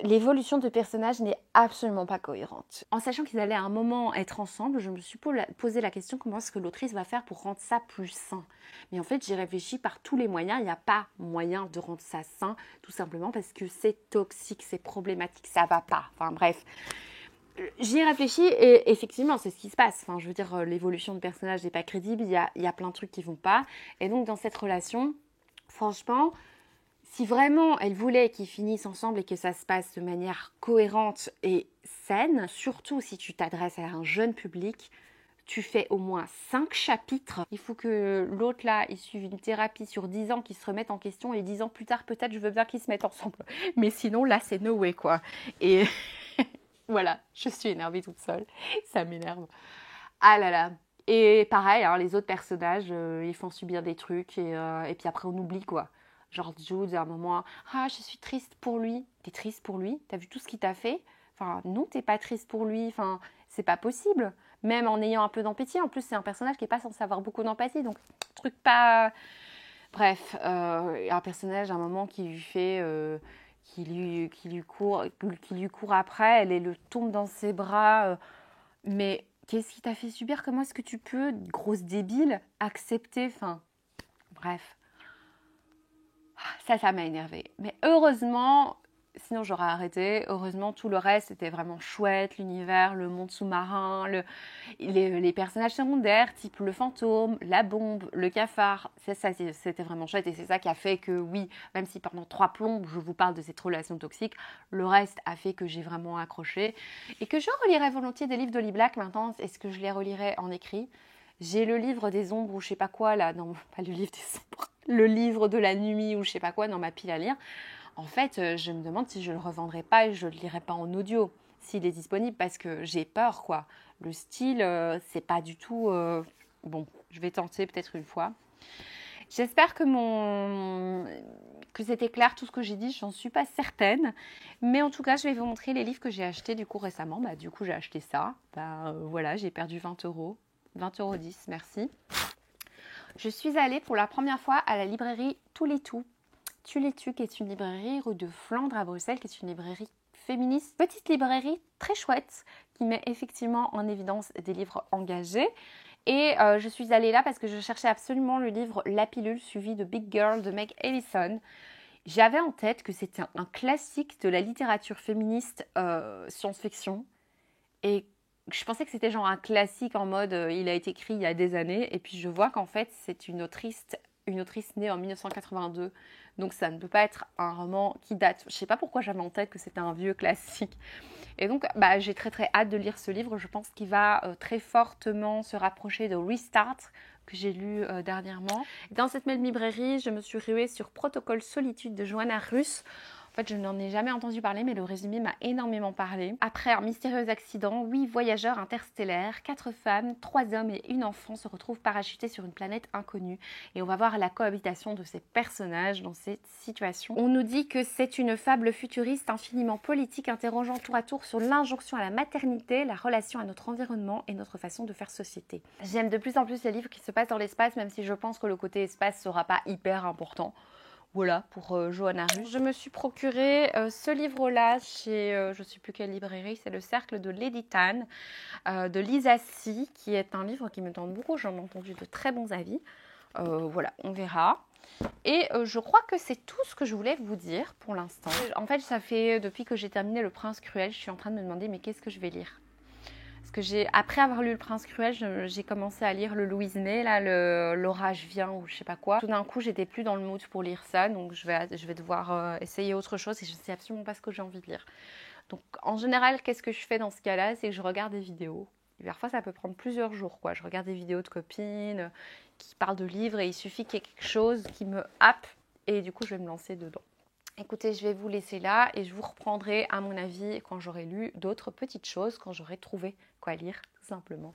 l'évolution de personnage n'est absolument pas cohérente. En sachant qu'ils allaient à un moment être ensemble, je me suis posé la question comment est-ce que l'autrice va faire pour rendre ça plus sain. Mais en fait, j'ai réfléchi par tous les moyens. Il n'y a pas moyen de rendre ça sain, tout simplement parce que c'est toxique, c'est problématique, ça va pas. Enfin bref. J'y ai réfléchi et effectivement, c'est ce qui se passe. Enfin, je veux dire, l'évolution de personnage n'est pas crédible, il y a plein de trucs qui vont pas. Et donc, dans cette relation, franchement, si vraiment elle voulait qu'ils finissent ensemble et que ça se passe de manière cohérente et saine, surtout si tu t'adresses à un jeune public, tu fais au moins 5 chapitres. Il faut que l'autre là, il suive une thérapie sur 10 ans, qu'il se remette en question et 10 ans plus tard, peut-être je veux bien qu'ils se mettent ensemble. Mais sinon, là, c'est no way quoi. Et voilà, je suis énervée toute seule. Ça m'énerve. Ah là là. Et pareil, hein, les autres personnages, ils font subir des trucs et puis après on oublie quoi. Genre Jude, à un moment, ah, je suis triste pour lui. T'es triste pour lui? T'as vu tout ce qu'il t'a fait? Enfin, non, t'es pas triste pour lui. Enfin, c'est pas possible. Même en ayant un peu d'empathie. En plus, c'est un personnage qui est pas censé avoir beaucoup d'empathie. Donc, truc pas... Bref, un personnage, à un moment, qui lui fait... qui lui court après. Elle le tombe dans ses bras. Mais qu'est-ce qui t'a fait subir? Comment est-ce que tu peux, grosse débile, accepter? Enfin, bref. Ça m'a énervée. Mais heureusement, sinon j'aurais arrêté. Heureusement, tout le reste était vraiment chouette. L'univers, le monde sous-marin, les personnages secondaires, type le fantôme, la bombe, le cafard. C'était vraiment chouette. Et c'est ça qui a fait que, oui, même si pendant 3 plombes, je vous parle de cette relation toxique, le reste a fait que j'ai vraiment accroché. Et que je relirais volontiers des livres d'Holly Black maintenant. Est-ce que je les relirais en écrit? J'ai le livre des ombres ou je sais pas quoi là, non pas le livre des ombres, le livre de la nuit ou je sais pas quoi dans ma pile à lire. En fait, je me demande si je le revendrai pas et je le lirai pas en audio, s'il est disponible, parce que j'ai peur quoi. Le style, c'est pas du tout... Bon, je vais tenter peut-être une fois. J'espère que c'était clair tout ce que j'ai dit, j'en suis pas certaine. Mais en tout cas, je vais vous montrer les livres que j'ai achetés du coup récemment. Du coup, j'ai acheté ça. Voilà, j'ai perdu 20 euros. 20,10 €, merci. Je suis allée pour la première fois à la librairie Tulitu. Tulitu, qui est une librairie rue de Flandre à Bruxelles, qui est une librairie féministe. Petite librairie très chouette, qui met effectivement en évidence des livres engagés. Et je suis allée là parce que je cherchais absolument le livre La pilule suivi de Big Girl de Meg Ellison. J'avais en tête que c'était un classique de la littérature féministe science-fiction. Et je pensais que c'était genre un classique en mode il a été écrit il y a des années. Et puis je vois qu'en fait c'est une autrice née en 1982. Donc ça ne peut pas être un roman qui date. Je ne sais pas pourquoi j'avais en tête que c'était un vieux classique. Et donc, j'ai très très hâte de lire ce livre. Je pense qu'il va très fortement se rapprocher de Restart, que j'ai lu dernièrement. Dans cette même librairie, je me suis ruée sur Protocole Solitude de Joanna Russ. En fait, je n'en ai jamais entendu parler, mais le résumé m'a énormément parlé. Après un mystérieux accident, 8 voyageurs interstellaires, 4 femmes, 3 hommes et une enfant se retrouvent parachutés sur une planète inconnue. Et on va voir la cohabitation de ces personnages dans cette situation. On nous dit que c'est une fable futuriste infiniment politique, interrogeant tour à tour sur l'injonction à la maternité, la relation à notre environnement et notre façon de faire société. J'aime de plus en plus les livres qui se passent dans l'espace, même si je pense que le côté espace sera pas hyper important. Voilà, pour Joanna Russ. Je me suis procuré ce livre-là chez, je ne sais plus quelle librairie, c'est Le Cercle de Lady Tan, de Lisa Si, qui est un livre qui me tente beaucoup. J'en ai entendu de très bons avis. Voilà, on verra. Et je crois que c'est tout ce que je voulais vous dire pour l'instant. En fait, ça fait depuis que j'ai terminé Le Prince Cruel, je suis en train de me demander mais qu'est-ce que je vais lire ? Parce que après avoir lu Le Prince Cruel, j'ai commencé à lire le Louise May, là, l'orage vient ou je sais pas quoi. Tout d'un coup, j'étais plus dans le mood pour lire ça, donc je vais devoir essayer autre chose et je ne sais absolument pas ce que j'ai envie de lire. Donc en général, qu'est-ce que je fais dans ce cas-là? C'est que je regarde des vidéos. Et parfois, ça peut prendre plusieurs jours, quoi. Je regarde des vidéos de copines qui parlent de livres et il suffit qu'il y ait quelque chose qui me happe et du coup, je vais me lancer dedans. Écoutez, je vais vous laisser là et je vous reprendrai à mon avis quand j'aurai lu d'autres petites choses, quand j'aurai trouvé quoi lire, tout simplement.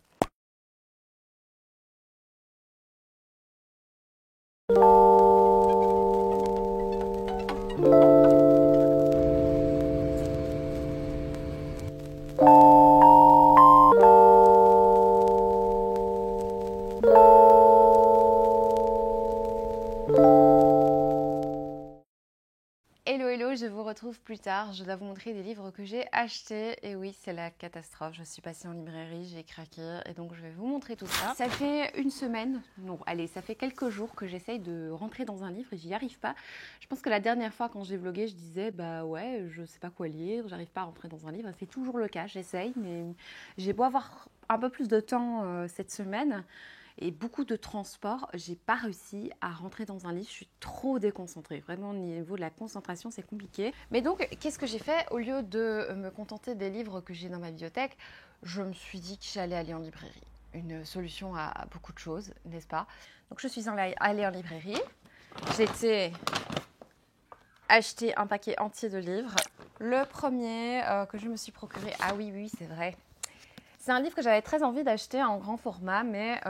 Hello, hello, je vous retrouve plus tard. Je dois vous montrer des livres que j'ai achetés. Et oui, c'est la catastrophe. Je suis passée en librairie, j'ai craqué. Et donc, je vais vous montrer tout ça. Ça fait une semaine, non, allez, ça fait quelques jours que j'essaye de rentrer dans un livre et j'y arrive pas. Je pense que la dernière fois, quand j'ai vlogué, je disais, bah ouais, je sais pas quoi lire, j'arrive pas à rentrer dans un livre. C'est toujours le cas, j'essaye, mais j'ai beau avoir un peu plus de temps cette semaine. Et beaucoup de transport, j'ai pas réussi à rentrer dans un livre, je suis trop déconcentrée. Vraiment, au niveau de la concentration, c'est compliqué. Mais donc, qu'est-ce que j'ai fait? Au lieu de me contenter des livres que j'ai dans ma bibliothèque, je me suis dit que j'allais aller en librairie. Une solution à beaucoup de choses, n'est-ce pas? Donc, je suis allée en librairie. J'étais acheté un paquet entier de livres. Le premier que je me suis procuré, ah oui, c'est vrai. C'est un livre que j'avais très envie d'acheter en grand format, mais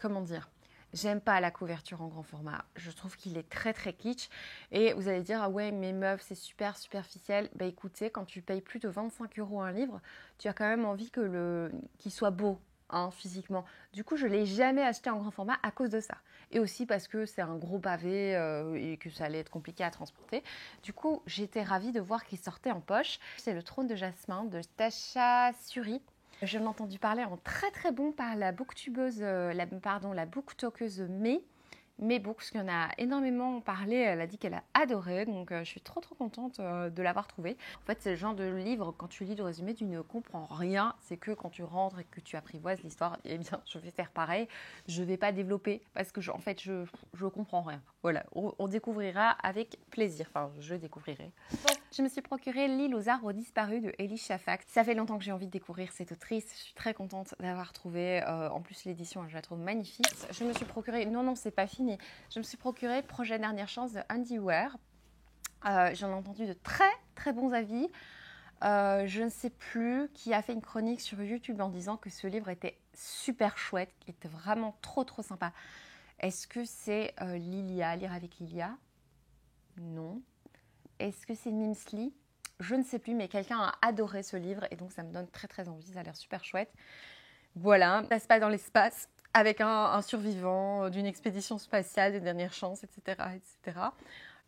comment dire, j'aime pas la couverture en grand format. Je trouve qu'il est très très kitsch. Et vous allez dire, ah ouais, mais meuf, c'est super superficiel. Bah écoutez, quand tu payes plus de 25 € un livre, tu as quand même envie qu'il soit beau, hein, physiquement. Du coup, je ne l'ai jamais acheté en grand format à cause de ça. Et aussi parce que c'est un gros pavé et que ça allait être compliqué à transporter. Du coup, j'étais ravie de voir qu'il sortait en poche. C'est Le Trône de Jasmin de Tasha Suri. Je l'ai entendu parler en très très bon par la booktubeuse, la booktokeuse May Books, qui en a énormément parlé. Elle a dit qu'elle a adoré, donc je suis trop contente de l'avoir trouvé. En fait, c'est le genre de livre, quand tu lis le résumé, tu ne comprends rien. C'est que quand tu rentres et que tu apprivoises l'histoire, eh bien, je vais faire pareil. Je ne vais pas développer parce que, en fait, je comprends rien. Voilà, on découvrira avec plaisir. Enfin, je découvrirai. Donc, Je me suis procuré L'île aux arbres disparus de Elie Shafak. Ça fait longtemps que j'ai envie de découvrir cette autrice. Je suis très contente d'avoir trouvé. En plus, l'édition, je la trouve magnifique. Je me suis procuré, non, c'est pas fini. Je me suis procuré Projet Dernière Chance de Andy Weir. J'en ai entendu de très très bons avis. Je ne sais plus qui a fait une chronique sur YouTube en disant que ce livre était super chouette, qu'il était vraiment trop sympa. Est-ce que c'est Lilia, Lire avec Lilia? Non. Est-ce que c'est Mimsly? Je ne sais plus, mais quelqu'un a adoré ce livre et donc ça me donne très envie, ça a l'air super chouette. Voilà, ça se passe dans l'espace avec un survivant d'une expédition spatiale de dernière chance, etc.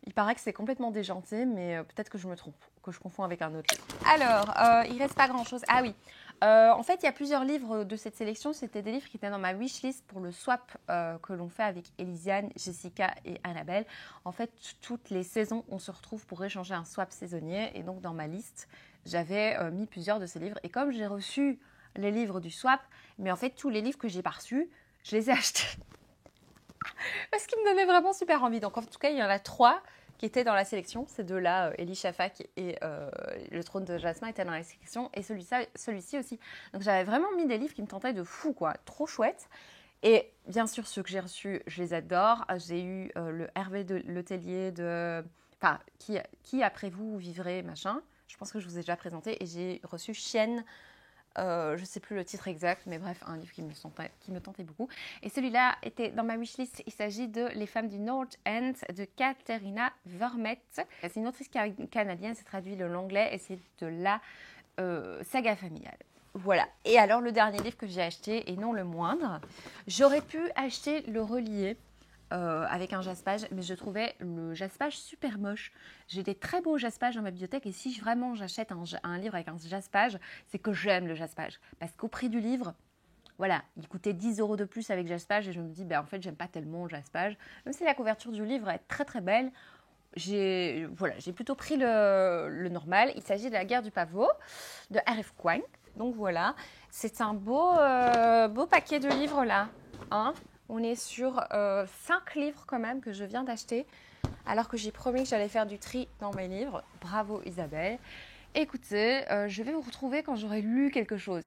Il paraît que c'est complètement déjanté, mais peut-être que je me trompe, que je confonds avec un autre. Alors, il ne reste pas grand-chose. Ah oui, en fait, il y a plusieurs livres de cette sélection. C'était des livres qui étaient dans ma wishlist pour le swap que l'on fait avec Elisiane, Jessica et Annabelle. En fait, toutes les saisons, on se retrouve pour échanger un swap saisonnier. Et donc, dans ma liste, j'avais mis plusieurs de ces livres. Et comme j'ai reçu les livres du swap, mais en fait, tous les livres que j'ai pas reçus, je les ai achetés. Parce qu'il me donnait vraiment super envie. Donc en tout cas, il y en a 3 qui étaient dans la sélection. Ces deux-là, Elie Shafak et Le Trône de Jasmin étaient dans la sélection. Et celui-ci aussi. Donc j'avais vraiment mis des livres qui me tentaient de fou, quoi. Trop chouette. Et bien sûr, ceux que j'ai reçus, je les adore. J'ai eu le Hervé de Letellier de... Enfin, qui après vous vivrez, machin. Je pense que je vous ai déjà présenté. Et j'ai reçu Chienne. Je ne sais plus le titre exact, mais bref, un livre qui me tentait beaucoup. Et celui-là était dans ma wishlist. Il s'agit de Les femmes du North End de Katharina Vermette. C'est une autrice canadienne, c'est traduit de l'anglais et c'est de la saga familiale. Voilà. Et alors, le dernier livre que j'ai acheté, et non le moindre, j'aurais pu acheter Le Relié. Avec un jaspage, mais je trouvais le jaspage super moche. J'ai des très beaux jaspages dans ma bibliothèque et si vraiment j'achète un livre avec un jaspage, c'est que j'aime le jaspage. Parce qu'au prix du livre, voilà, il coûtait 10 € de plus avec jaspage et je me dis, en fait, j'aime pas tellement le jaspage. Même si la couverture du livre est très belle, j'ai plutôt pris le normal. Il s'agit de La guerre du pavot de R.F. Kuang. Donc voilà, c'est un beau paquet de livres là, hein. On est sur 5 livres quand même que je viens d'acheter, alors que j'ai promis que j'allais faire du tri dans mes livres. Bravo Isabelle. Écoutez, je vais vous retrouver quand j'aurai lu quelque chose.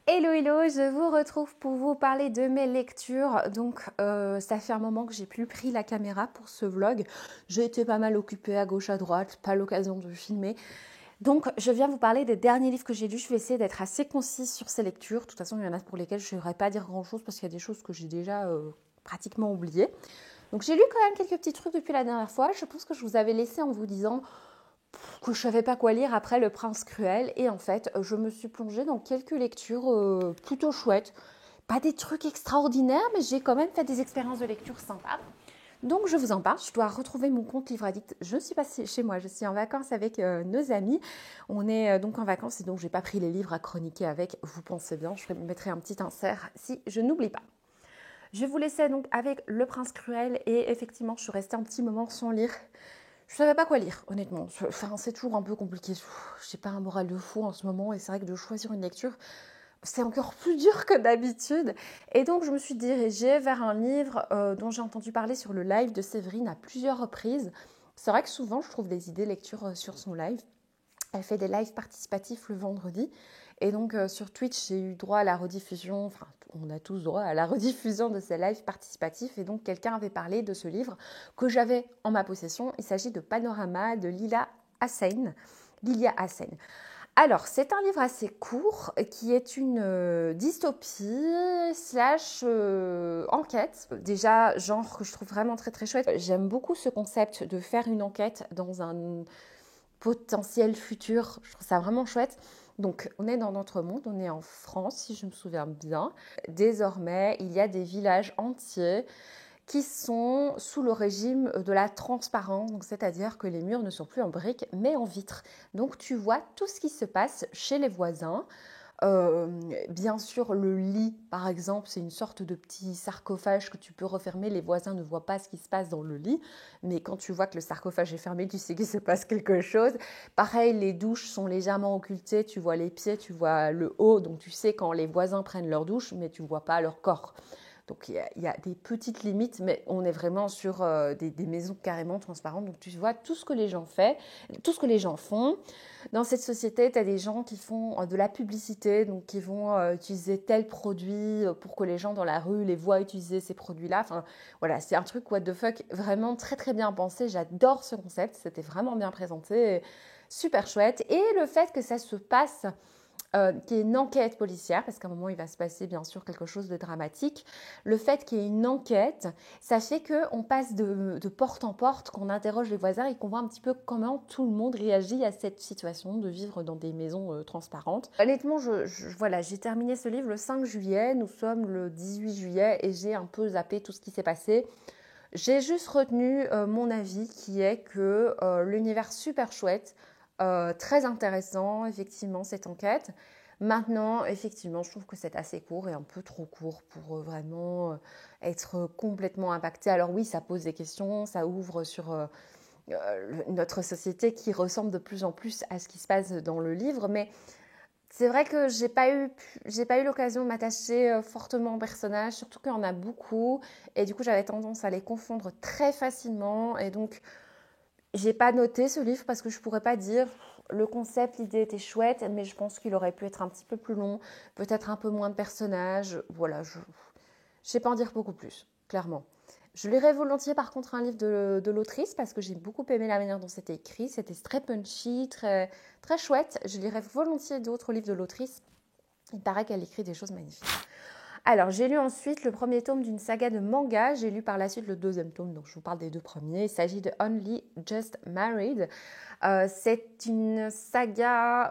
Hello, je vous retrouve pour vous parler de mes lectures. Donc, ça fait un moment que j'ai plus pris la caméra pour ce vlog. J'ai été pas mal occupée à gauche, à droite, pas l'occasion de filmer. Donc, je viens vous parler des derniers livres que j'ai lus. Je vais essayer d'être assez concise sur ces lectures. De toute façon, il y en a pour lesquelles je ne saurais pas dire grand-chose parce qu'il y a des choses que j'ai déjà pratiquement oubliées. Donc, j'ai lu quand même quelques petits trucs depuis la dernière fois. Je pense que je vous avais laissé en vous disant... que je savais pas quoi lire après Le Prince Cruel. Et en fait, je me suis plongée dans quelques lectures plutôt chouettes. Pas des trucs extraordinaires, mais j'ai quand même fait des expériences de lecture sympas. Donc je vous en parle, je dois retrouver mon compte Livre Addict. Je ne suis pas chez moi, je suis en vacances avec nos amis. On est donc en vacances et donc je n'ai pas pris les livres à chroniquer avec. Vous pensez bien, je mettrai un petit insert si je n'oublie pas. Je vous laissais donc avec Le Prince Cruel et effectivement je suis restée un petit moment sans lire. Je ne savais pas quoi lire, honnêtement. C'est toujours un peu compliqué. Je n'ai pas un moral de fou en ce moment et c'est vrai que de choisir une lecture, c'est encore plus dur que d'habitude. Et donc, je me suis dirigée vers un livre dont j'ai entendu parler sur le live de Séverine à plusieurs reprises. C'est vrai que souvent, je trouve des idées lecture sur son live. Elle fait des lives participatifs le vendredi. Et donc, sur Twitch, j'ai eu droit à la rediffusion, enfin, on a tous droit à la rediffusion de ces lives participatifs. Et donc, quelqu'un avait parlé de ce livre que j'avais en ma possession. Il s'agit de Panorama de Lilia Hassen. Alors, c'est un livre assez court qui est une dystopie slash enquête. Déjà, genre que je trouve vraiment très très chouette. J'aime beaucoup ce concept de faire une enquête dans un potentiel futur. Je trouve ça vraiment chouette. Donc, on est dans notre monde, on est en France, si je me souviens bien. Désormais, il y a des villages entiers qui sont sous le régime de la transparence, c'est-à-dire que les murs ne sont plus en briques mais en vitre. Donc tu vois tout ce qui se passe chez les voisins. Bien sûr, le lit, par exemple, c'est une sorte de petit sarcophage que tu peux refermer. Les voisins ne voient pas ce qui se passe dans le lit, mais quand tu vois que le sarcophage est fermé, tu sais qu'il se passe quelque chose. Pareil, les douches sont légèrement occultées. Tu vois les pieds, tu vois le haut, donc tu sais quand les voisins prennent leur douche, mais tu ne vois pas leur corps. Donc, il y a des petites limites, mais on est vraiment sur des maisons carrément transparentes. Donc, tu vois tout ce que les gens font, tout ce que les gens font. Dans cette société, tu as des gens qui font de la publicité, donc qui vont utiliser tel produit pour que les gens dans la rue les voient utiliser ces produits-là. Enfin, voilà, c'est un truc what the fuck, vraiment très très bien pensé. J'adore ce concept, c'était vraiment bien présenté, super chouette. Et le fait que ça se passe qui est une enquête policière, parce qu'à un moment, il va se passer bien sûr quelque chose de dramatique. Le fait qu'il y ait une enquête, ça fait qu'on passe de porte en porte, qu'on interroge les voisins et qu'on voit un petit peu comment tout le monde réagit à cette situation de vivre dans des maisons transparentes. Honnêtement, voilà, j'ai terminé ce livre le 5 juillet, nous sommes le 18 juillet et j'ai un peu zappé tout ce qui s'est passé. J'ai juste retenu mon avis qui est que l'univers super chouette, très intéressant, effectivement, cette enquête. Maintenant, effectivement, je trouve que c'est assez court et un peu trop court pour vraiment être complètement impacté. Alors oui, ça pose des questions, ça ouvre sur notre société qui ressemble de plus en plus à ce qui se passe dans le livre, mais c'est vrai que j'ai pas eu l'occasion de m'attacher fortement aux personnages, surtout qu'il y en a beaucoup, et du coup j'avais tendance à les confondre très facilement, et donc j'ai pas noté ce livre parce que je pourrais pas dire le concept, l'idée était chouette, mais je pense qu'il aurait pu être un petit peu plus long, peut-être un peu moins de personnages. Voilà, je sais pas en dire beaucoup plus, clairement. Je lirais volontiers par contre un livre de l'autrice parce que j'ai beaucoup aimé la manière dont c'était écrit. C'était très punchy, très, très chouette. Je lirais volontiers d'autres livres de l'autrice. Il paraît qu'elle écrit des choses magnifiques. Alors, j'ai lu ensuite le premier tome d'une saga de manga. J'ai lu par la suite le deuxième tome, donc je vous parle des deux premiers. Il s'agit de Only Just Married. C'est une saga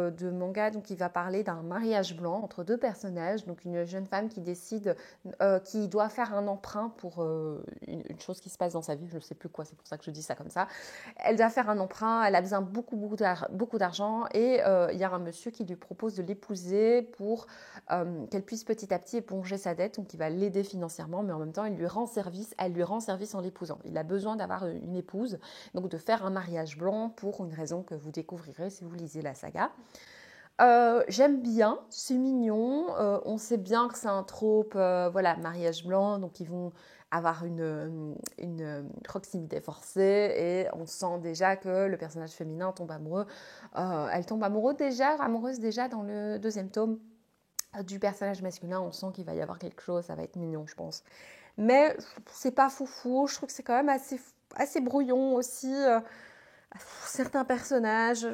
de manga donc, qui va parler d'un mariage blanc entre deux personnages. Donc, une jeune femme qui décide, qui doit faire un emprunt pour une chose qui se passe dans sa vie. Je ne sais plus quoi, c'est pour ça que je dis ça comme ça. Elle doit faire un emprunt, elle a besoin de beaucoup d'argent et il y a un monsieur qui lui propose de l'épouser pour qu'elle puisse petit à petit éponger sa dette, donc il va l'aider financièrement, mais en même temps, elle lui rend service en l'épousant. Il a besoin d'avoir une épouse, donc de faire un mariage blanc pour une raison que vous découvrirez si vous lisez la saga. J'aime bien, c'est mignon, on sait bien que c'est un trope, voilà, mariage blanc, donc ils vont avoir une proximité forcée et on sent déjà que le personnage féminin tombe amoureux. Elle tombe amoureuse déjà dans le deuxième tome. Du personnage masculin, on sent qu'il va y avoir quelque chose, ça va être mignon, je pense. Mais c'est pas foufou, je trouve que c'est quand même assez brouillon aussi. Certains personnages,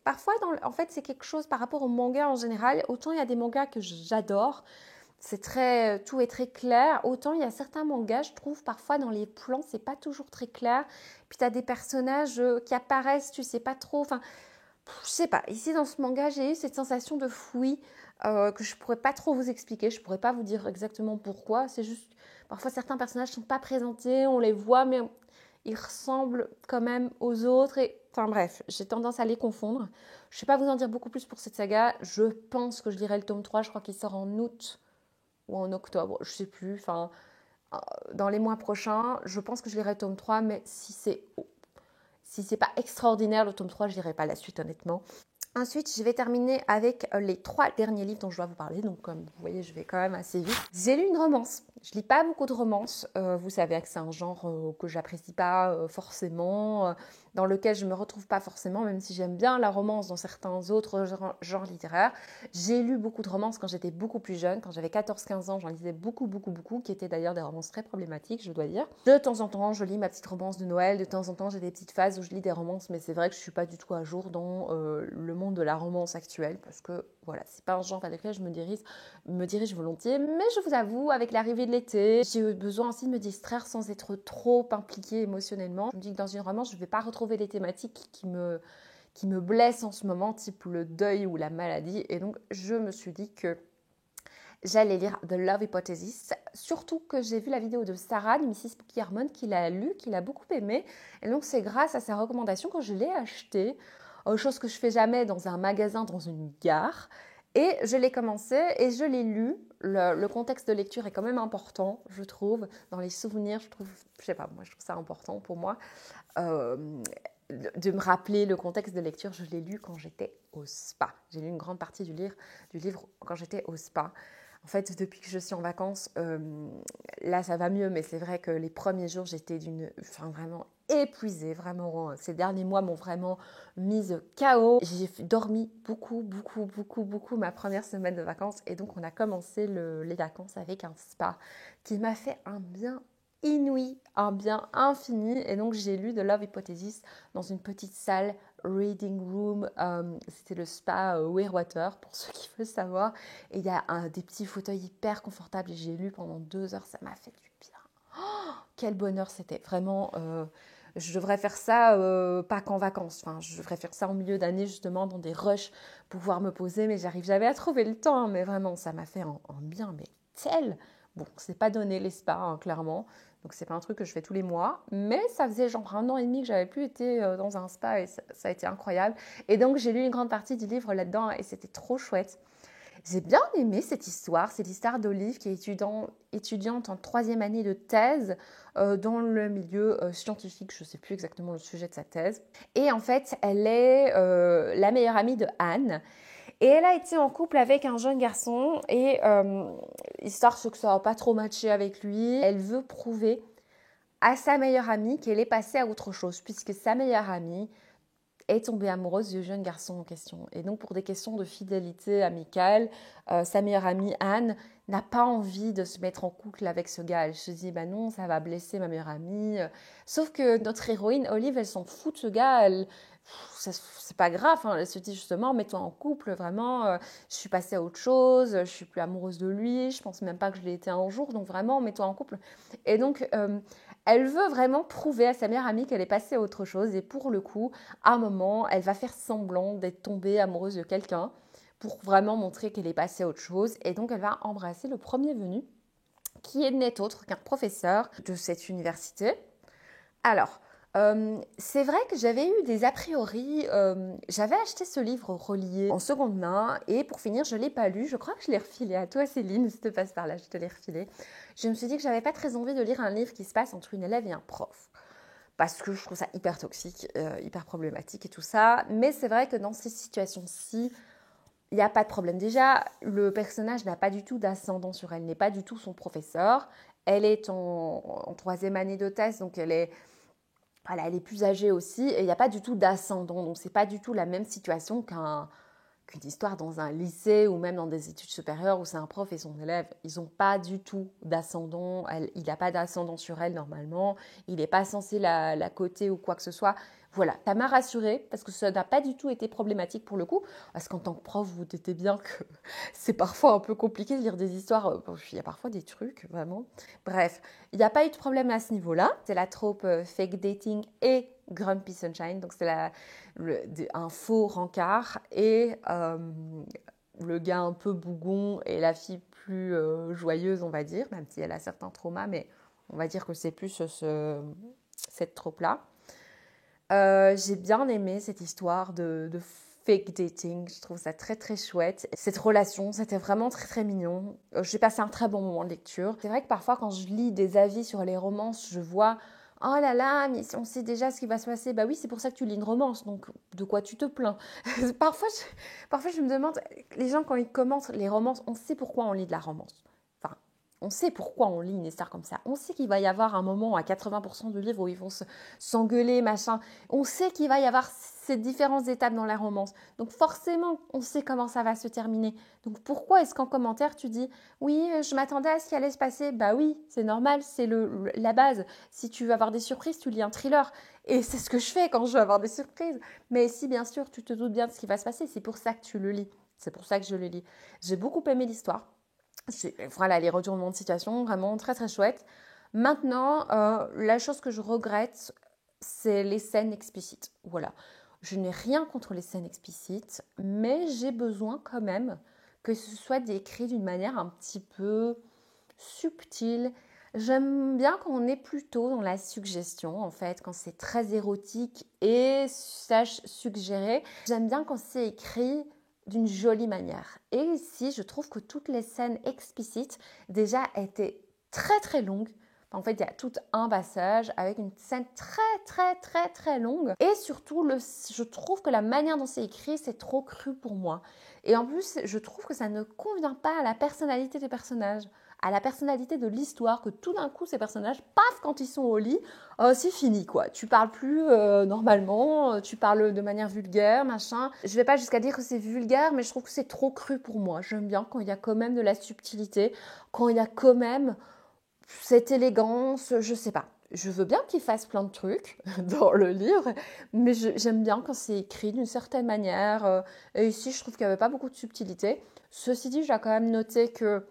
parfois, en fait, c'est quelque chose par rapport au manga en général. Autant il y a des mangas que j'adore, tout est très clair. Autant il y a certains mangas, je trouve parfois dans les plans, c'est pas toujours très clair. Puis tu as des personnages qui apparaissent, tu sais pas trop. Enfin, je sais pas. Ici dans ce manga, j'ai eu cette sensation de fouillis que je pourrais pas trop vous expliquer. Je pourrais pas vous dire exactement pourquoi. C'est juste parfois certains personnages sont pas présentés, on les voit, mais ils ressemblent quand même aux autres. Et enfin bref, j'ai tendance à les confondre. Je ne vais pas vous en dire beaucoup plus pour cette saga. Je pense que je lirai le tome 3. Je crois qu'il sort en août ou en octobre, je sais plus, enfin, dans les mois prochains, je pense que je lirai le tome 3, mais si c'est pas extraordinaire le tome 3, je lirai pas la suite honnêtement. Ensuite, je vais terminer avec les 3 derniers livres dont je dois vous parler. Donc, comme vous voyez, je vais quand même assez vite. J'ai lu une romance. Je lis pas beaucoup de romances. Vous savez que c'est un genre que j'apprécie pas forcément, dans lequel je me retrouve pas forcément, même si j'aime bien la romance dans certains autres genres littéraires. J'ai lu beaucoup de romances quand j'étais beaucoup plus jeune. Quand j'avais 14-15 ans, j'en lisais beaucoup, qui étaient d'ailleurs des romances très problématiques, je dois dire. De temps en temps, je lis ma petite romance de Noël. De temps en temps, j'ai des petites phases où je lis des romances, mais c'est vrai que je suis pas du tout à jour dans le monde de la romance actuelle, parce que voilà, c'est pas un genre vers lequel je me dirige volontiers, mais je vous avoue, avec l'arrivée de l'été, j'ai eu besoin aussi de me distraire sans être trop impliquée émotionnellement. Je me dis que dans une romance, je ne vais pas retrouver les thématiques qui me blessent en ce moment, type le deuil ou la maladie, et donc je me suis dit que j'allais lire The Love Hypothesis, surtout que j'ai vu la vidéo de Sarah, de Mrs. Spooky Harmon, qui l'a lu, qui l'a beaucoup aimé, et donc c'est grâce à sa recommandation que je l'ai acheté, chose que je fais jamais dans un magasin, dans une gare. Et je l'ai commencé et je l'ai lu. Le contexte de lecture est quand même important, je trouve. Dans les souvenirs, je sais pas, moi je trouve ça important pour moi de me rappeler le contexte de lecture. Je l'ai lu quand j'étais au spa. J'ai lu une grande partie du livre quand j'étais au spa. En fait, depuis que je suis en vacances, là ça va mieux, mais c'est vrai que les premiers jours, j'étais vraiment épuisée. Vraiment, ces derniers mois m'ont vraiment mise KO. J'ai dormi beaucoup ma première semaine de vacances. Et donc, on a commencé les vacances avec un spa qui m'a fait un bien inouï, un bien infini. Et donc, j'ai lu The Love Hypothesis dans une petite salle reading room. C'était le spa Weirwater, pour ceux qui veulent savoir. Et il y a des petits fauteuils hyper confortables. Et j'ai lu pendant 2 heures. Ça m'a fait du bien. Oh, quel bonheur c'était. Vraiment, je devrais faire ça pas qu'en vacances. Enfin, je devrais faire ça en milieu d'année, justement, dans des rushs, pour pouvoir me poser. Mais j'arrive jamais à trouver le temps. Mais vraiment, ça m'a fait un bien, mais tel. Bon, c'est pas donné les spas, hein, clairement. Donc, c'est pas un truc que je fais tous les mois. Mais ça faisait genre 1 an et demi que j'avais plus été dans un spa et ça a été incroyable. Et donc, j'ai lu une grande partie du livre là-dedans et c'était trop chouette. J'ai bien aimé cette histoire. C'est l'histoire d'Olive qui est étudiante en 3e année de thèse dans le milieu scientifique. Je ne sais plus exactement le sujet de sa thèse. Et en fait, elle est la meilleure amie de Anne. Et elle a été en couple avec un jeune garçon et histoire que ça n'a pas trop matché avec lui. Elle veut prouver à sa meilleure amie qu'elle est passée à autre chose, puisque sa meilleure amie est tombée amoureuse du jeune garçon en question. Et donc, pour des questions de fidélité amicale, sa meilleure amie Anne n'a pas envie de se mettre en couple avec ce gars. Elle se dit, bah non, ça va blesser ma meilleure amie. Sauf que notre héroïne, Olive, elle s'en fout de ce gars. C'est pas grave, hein. Elle se dit justement, mets-toi en couple, vraiment, je suis passée à autre chose, je suis plus amoureuse de lui, je pense même pas que je l'ai été un jour, donc vraiment, mets-toi en couple. Et donc, elle veut vraiment prouver à sa meilleure amie qu'elle est passée à autre chose, et pour le coup, à un moment, elle va faire semblant d'être tombée amoureuse de quelqu'un pour vraiment montrer qu'elle est passée à autre chose, et donc elle va embrasser le premier venu, qui n'est autre qu'un professeur de cette université. Alors, c'est vrai que j'avais eu des a priori, j'avais acheté ce livre relié en seconde main et pour finir, je ne l'ai pas lu. Je crois que je l'ai refilé à toi, Céline, si tu passes par là, je te l'ai refilé. Je me suis dit que j'avais pas très envie de lire un livre qui se passe entre une élève et un prof. Parce que je trouve ça hyper toxique, hyper problématique et tout ça. Mais c'est vrai que dans ces situations-ci, il n'y a pas de problème. Déjà, le personnage n'a pas du tout d'ascendant sur elle, n'est pas du tout son professeur. Elle est en 3e année de thèse, donc elle est plus âgée aussi et il n'y a pas du tout d'ascendant. Donc, ce n'est pas du tout la même situation qu'une histoire dans un lycée ou même dans des études supérieures où c'est un prof et son élève. Ils n'ont pas du tout d'ascendant. Il n'a pas d'ascendant sur elle normalement. Il n'est pas censé la coter ou quoi que ce soit. Voilà, ça m'a rassurée parce que ça n'a pas du tout été problématique pour le coup. Parce qu'en tant que prof, vous doutez bien que c'est parfois un peu compliqué de lire des histoires. Il y a parfois des trucs, vraiment. Bref, il n'y a pas eu de problème à ce niveau-là. C'est la trope fake dating et Grumpy Sunshine. Donc c'est un faux rencard et le gars un peu bougon et la fille plus joyeuse, on va dire, même si elle a certains traumas, mais on va dire que c'est plus cette trope-là. J'ai bien aimé cette histoire de fake dating, je trouve ça très très chouette. Cette relation, c'était vraiment très très mignon. J'ai passé un très bon moment de lecture. C'est vrai que parfois quand je lis des avis sur les romances, je vois « Oh là là, mais on sait déjà ce qui va se passer. » Bah oui, c'est pour ça que tu lis une romance, donc de quoi tu te plains? parfois, je me demande, les gens quand ils commentent les romances, on sait pourquoi on lit de la romance. Enfin, on sait pourquoi on lit une histoire comme ça. On sait qu'il va y avoir un moment à 80% du livre où ils vont s'engueuler, machin. On sait qu'il va y avoir ces différentes étapes dans la romance. Donc forcément, on sait comment ça va se terminer. Donc pourquoi est-ce qu'en commentaire, tu dis « Oui, je m'attendais à ce qui allait se passer ». Bah oui, c'est normal, c'est la base. Si tu veux avoir des surprises, tu lis un thriller. Et c'est ce que je fais quand je veux avoir des surprises. Mais si, bien sûr, tu te doutes bien de ce qui va se passer, c'est pour ça que tu le lis. C'est pour ça que je le lis. J'ai beaucoup aimé l'histoire. Voilà, les retournements de situation, vraiment très très chouette. Maintenant, la chose que je regrette, c'est les scènes explicites. Voilà. Je n'ai rien contre les scènes explicites, mais j'ai besoin quand même que ce soit décrit d'une manière un petit peu subtile. J'aime bien quand on est plutôt dans la suggestion, en fait, quand c'est très érotique et sache suggérer. J'aime bien quand c'est écrit d'une jolie manière. Et ici, je trouve que toutes les scènes explicites déjà étaient très très longues. En fait, il y a tout un passage avec une scène très très très très longue. Et surtout, je trouve que la manière dont c'est écrit, c'est trop cru pour moi. Et en plus, je trouve que ça ne convient pas à la personnalité des personnages, à la personnalité de l'histoire, que tout d'un coup, ces personnages, paf, quand ils sont au lit, c'est fini, quoi. Tu parles plus normalement, tu parles de manière vulgaire, machin. Je vais pas jusqu'à dire que c'est vulgaire, mais je trouve que c'est trop cru pour moi. J'aime bien quand il y a quand même de la subtilité, quand il y a quand même cette élégance, je sais pas. Je veux bien qu'il fasse plein de trucs dans le livre, mais j'aime bien quand c'est écrit d'une certaine manière. Et ici, je trouve qu'il n'y avait pas beaucoup de subtilité. Ceci dit, j'ai quand même noté que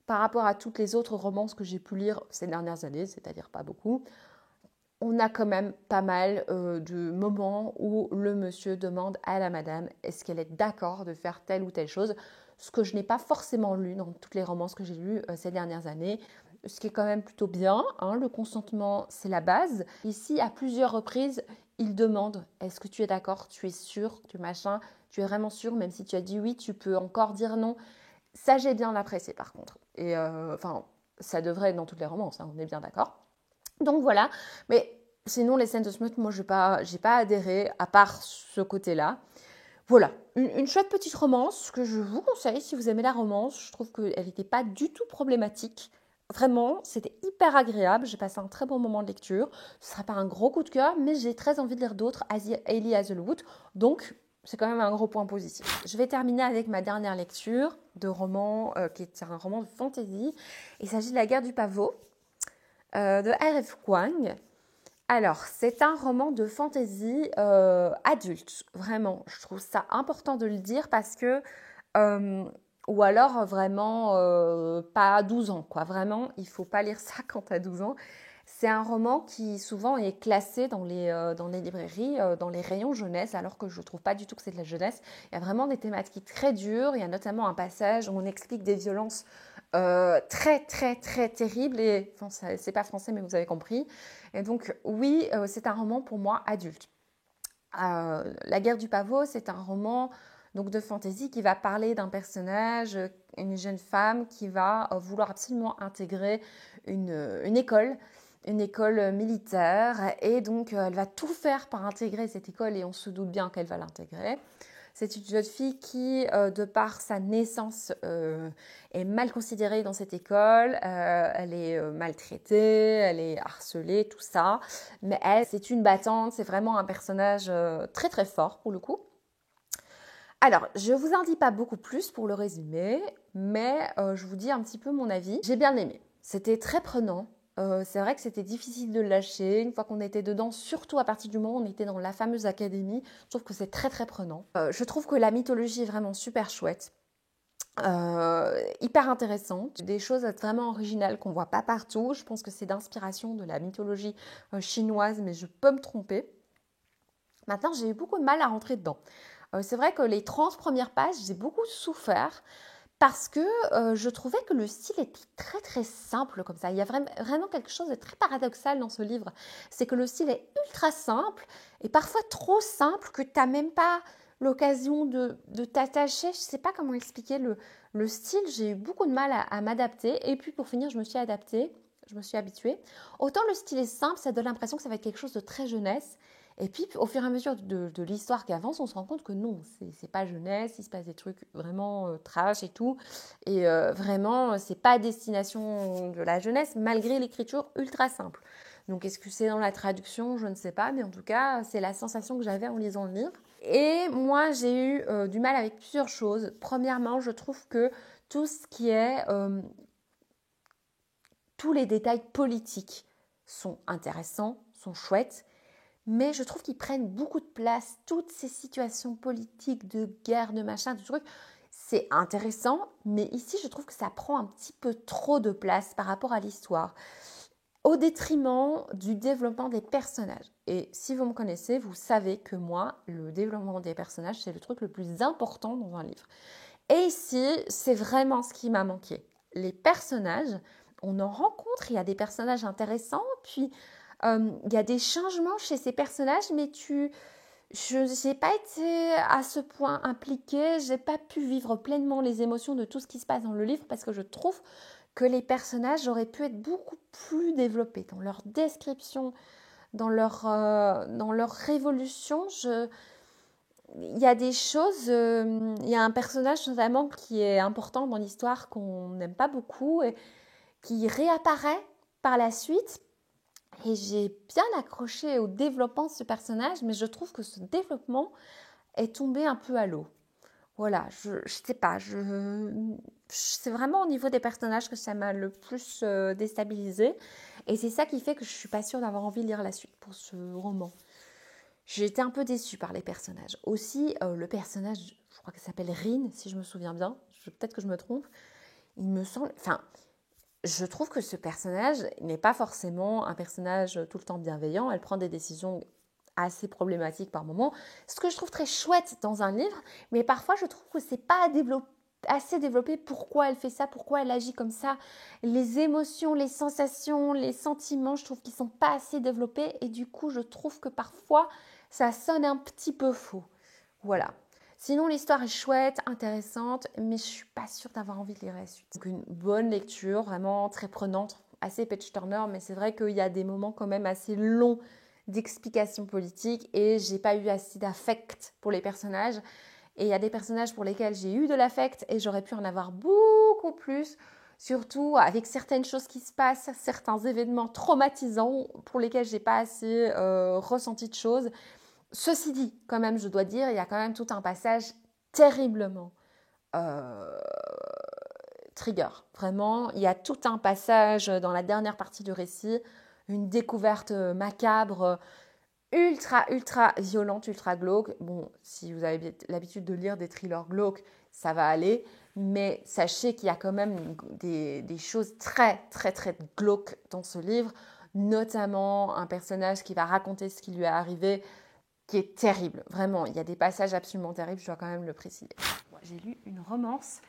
par rapport à toutes les autres romances que j'ai pu lire ces dernières années, c'est-à-dire pas beaucoup, on a quand même pas mal de moments où le monsieur demande à la madame est-ce qu'elle est d'accord de faire telle ou telle chose, ce que je n'ai pas forcément lu dans toutes les romances que j'ai lues ces dernières années, ce qui est quand même plutôt bien, hein, le consentement c'est la base. Ici, à plusieurs reprises, il demande est-ce que tu es d'accord, tu es sûr, tu machin, tu es vraiment sûr, même si tu as dit oui, tu peux encore dire non. Ça, j'ai bien apprécié par contre. Et enfin, ça devrait être dans toutes les romances, hein, on est bien d'accord. Donc voilà, mais sinon les scènes de smut, moi j'ai pas adhéré à part ce côté-là. Voilà, une chouette petite romance que je vous conseille si vous aimez la romance. Je trouve qu'elle n'était pas du tout problématique. Vraiment, c'était hyper agréable. J'ai passé un très bon moment de lecture. Ce ne sera pas un gros coup de cœur, mais j'ai très envie de lire d'autres, Hailey Hazelwood. Donc, c'est quand même un gros point positif. Je vais terminer avec ma dernière lecture de roman, qui est un roman de fantasy. Il s'agit de La guerre du pavot, de R.F. Kuang. Alors, c'est un roman de fantasy adulte, vraiment. Je trouve ça important de le dire parce que, ou alors vraiment pas à 12 ans, quoi. Vraiment, il ne faut pas lire ça quand tu as 12 ans. C'est un roman qui souvent est classé dans les librairies, dans les rayons jeunesse, alors que je ne trouve pas du tout que c'est de la jeunesse. Il y a vraiment des thématiques très dures. Il y a notamment un passage où on explique des violences très, très, très terribles. Et enfin, c'est pas français, mais vous avez compris. Et donc, oui, c'est un roman pour moi adulte. La guerre du pavot, c'est un roman donc, de fantasy qui va parler d'un personnage, une jeune femme qui va vouloir absolument intégrer une école militaire. Et donc, elle va tout faire pour intégrer cette école et on se doute bien qu'elle va l'intégrer. C'est une jeune fille qui, de par sa naissance, est mal considérée dans cette école. Elle est maltraitée, elle est harcelée, tout ça. Mais elle, c'est une battante, c'est vraiment un personnage très très fort pour le coup. Alors, je vous en dis pas beaucoup plus pour le résumé, mais je vous dis un petit peu mon avis. J'ai bien aimé. C'était très prenant. C'est vrai que c'était difficile de le lâcher une fois qu'on était dedans, surtout à partir du moment où on était dans la fameuse académie. Je trouve que c'est très très prenant. Je trouve que la mythologie est vraiment super chouette. Hyper intéressante, des choses vraiment originales qu'on voit pas partout. Je pense que c'est d'inspiration de la mythologie chinoise, mais je peux me tromper. Maintenant, j'ai eu beaucoup de mal à rentrer dedans. C'est vrai que les 30 premières pages, j'ai beaucoup souffert parce que je trouvais que le style était très très simple comme ça. Il y a vraiment quelque chose de très paradoxal dans ce livre. C'est que le style est ultra simple et parfois trop simple que tu n'as même pas l'occasion de t'attacher. Je ne sais pas comment expliquer le style. J'ai eu beaucoup de mal à m'adapter. Et puis pour finir, je me suis adaptée. Je me suis habituée. Autant le style est simple, ça donne l'impression que ça va être quelque chose de très jeunesse. Et puis, au fur et à mesure de l'histoire qui avance, on se rend compte que non, c'est pas jeunesse, il se passe des trucs vraiment trash et tout. Et vraiment, c'est pas à destination de la jeunesse, malgré l'écriture ultra simple. Donc, est-ce que c'est dans la traduction? Je ne sais pas, mais en tout cas, c'est la sensation que j'avais en lisant le livre. Et moi, j'ai eu du mal avec plusieurs choses. Premièrement, je trouve que tout ce qui est... tous les détails politiques sont intéressants, sont chouettes, mais je trouve qu'ils prennent beaucoup de place. Toutes ces situations politiques de guerre, de machin, de trucs, c'est intéressant, mais ici, je trouve que ça prend un petit peu trop de place par rapport à l'histoire, au détriment du développement des personnages. Et si vous me connaissez, vous savez que moi, le développement des personnages, c'est le truc le plus important dans un livre. Et ici, c'est vraiment ce qui m'a manqué. Les personnages, on en rencontre, il y a des personnages intéressants, puis il y a des changements chez ces personnages, mais je n'ai pas été à ce point impliquée, je n'ai pas pu vivre pleinement les émotions de tout ce qui se passe dans le livre parce que je trouve que les personnages auraient pu être beaucoup plus développés dans leur description, dans leur révolution. Il y a des choses, il y a un personnage notamment qui est important dans l'histoire qu'on n'aime pas beaucoup et qui réapparaît par la suite. Et j'ai bien accroché au développement de ce personnage, mais je trouve que ce développement est tombé un peu à l'eau. Voilà, je sais pas, c'est vraiment au niveau des personnages que ça m'a le plus déstabilisée. Et c'est ça qui fait que je suis pas sûre d'avoir envie de lire la suite pour ce roman. J'ai été un peu déçue par les personnages. Aussi, le personnage, je crois qu'elle s'appelle Rin, si je me souviens bien. Peut-être que je me trompe. Il me semble... Enfin, je trouve que ce personnage n'est pas forcément un personnage tout le temps bienveillant. Elle prend des décisions assez problématiques par moments. Ce que je trouve très chouette dans un livre, mais parfois je trouve que c'est pas assez développé pourquoi elle fait ça, pourquoi elle agit comme ça. Les émotions, les sensations, les sentiments, je trouve qu'ils sont pas assez développés et du coup je trouve que parfois ça sonne un petit peu faux. Voilà. Sinon, l'histoire est chouette, intéressante, mais je suis pas sûre d'avoir envie de lire la suite. Donc une bonne lecture, vraiment très prenante, assez page-turner, mais c'est vrai qu'il y a des moments quand même assez longs d'explications politiques et j'ai pas eu assez d'affect pour les personnages. Et il y a des personnages pour lesquels j'ai eu de l'affect et j'aurais pu en avoir beaucoup plus, surtout avec certaines choses qui se passent, certains événements traumatisants pour lesquels j'ai pas assez ressenti de choses. Ceci dit, quand même, je dois dire, il y a quand même tout un passage terriblement euh, trigger. Vraiment, il y a tout un passage dans la dernière partie du récit, une découverte macabre, ultra violente, ultra glauque. Bon, si vous avez l'habitude de lire des thrillers glauques, ça va aller. Mais sachez qu'il y a quand même des choses très glauques dans ce livre, notamment un personnage qui va raconter ce qui lui est arrivé, qui est terrible. Vraiment, il y a des passages absolument terribles, je dois quand même le préciser. J'ai lu une romance.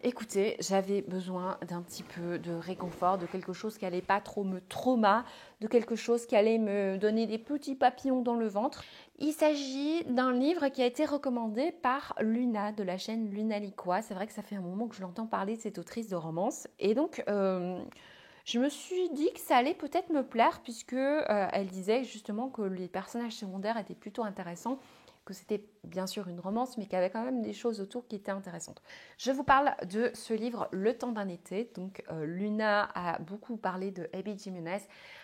Écoutez, j'avais besoin d'un petit peu de réconfort, de quelque chose qui allait pas trop me trauma, de quelque chose qui allait me donner des petits papillons dans le ventre. Il s'agit d'un livre qui a été recommandé par Luna de la chaîne Lunaliqua. C'est vrai que ça fait un moment que je l'entends parler de cette autrice de romance. Et donc, je me suis dit que ça allait peut-être me plaire puisque elle disait justement que les personnages secondaires étaient plutôt intéressants, que c'était bien sûr une romance, mais qu'il y avait quand même des choses autour qui étaient intéressantes. Je vous parle de ce livre Le temps d'un été. Donc Luna a beaucoup parlé de Abby Jimenez.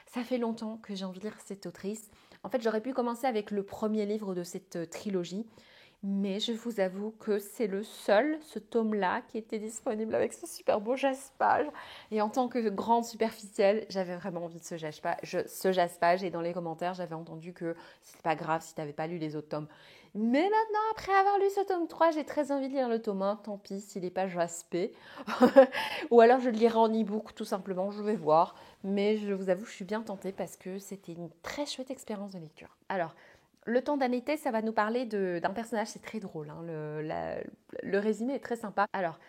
Ça fait longtemps que j'ai envie de lire cette autrice. En fait, j'aurais pu commencer avec le premier livre de cette trilogie, mais je vous avoue que c'est le seul, ce tome-là, qui était disponible avec ce super beau jaspage. Et en tant que grande superficielle, j'avais vraiment envie de ce jaspage. Et dans les commentaires, j'avais entendu que c'était pas grave si tu n'avais pas lu les autres tomes. Mais maintenant, après avoir lu ce tome 3, j'ai très envie de lire le tome 1. Tant pis s'il n'est pas jaspé. Ou alors je le lirai en e-book, tout simplement, je vais voir. Mais je vous avoue, je suis bien tentée parce que c'était une très chouette expérience de lecture. Alors, le temps d'un été, ça va nous parler d'un personnage, c'est très drôle, hein, le résumé est très sympa. Alors,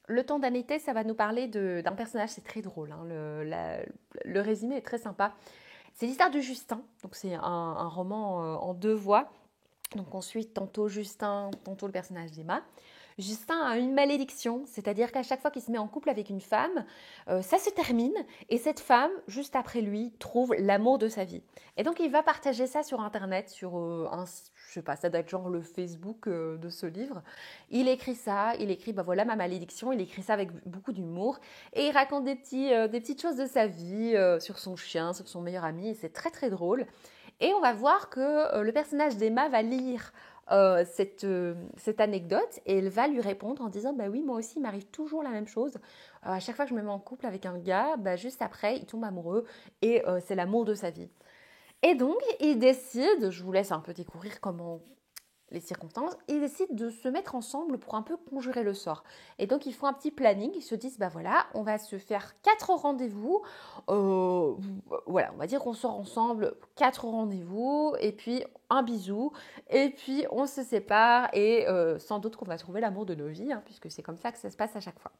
le temps d'un été, ça va nous parler d'un personnage, c'est très drôle, hein, le résumé est très sympa. C'est l'histoire de Justin, donc c'est un roman en deux voix. Donc on suit tantôt Justin, tantôt le personnage d'Emma. Justin a une malédiction, c'est-à-dire qu'à chaque fois qu'il se met en couple avec une femme, ça se termine et cette femme, juste après lui, trouve l'amour de sa vie. Et donc il va partager ça sur Internet, sur je sais pas, ça doit être genre le Facebook de ce livre. Il écrit ça, il écrit, bah voilà ma malédiction, il écrit ça avec beaucoup d'humour et il raconte des petites choses de sa vie, sur son chien, sur son meilleur ami et c'est très très drôle. Et on va voir que le personnage d'Emma va lire cette anecdote et elle va lui répondre en disant bah oui, moi aussi il m'arrive toujours la même chose. À chaque fois que je me mets en couple avec un gars, bah, juste après il tombe amoureux et c'est l'amour de sa vie. Et donc il décide, je vous laisse un peu découvrir comment les circonstances, ils décident de se mettre ensemble pour un peu conjurer le sort. Et donc ils font un petit planning, ils se disent bah voilà, on va se faire 4 rendez-vous, voilà, on va dire qu'on sort ensemble 4 rendez-vous, et puis un bisou, et puis on se sépare, et sans doute qu'on va trouver l'amour de nos vies, hein, puisque c'est comme ça que ça se passe à chaque fois.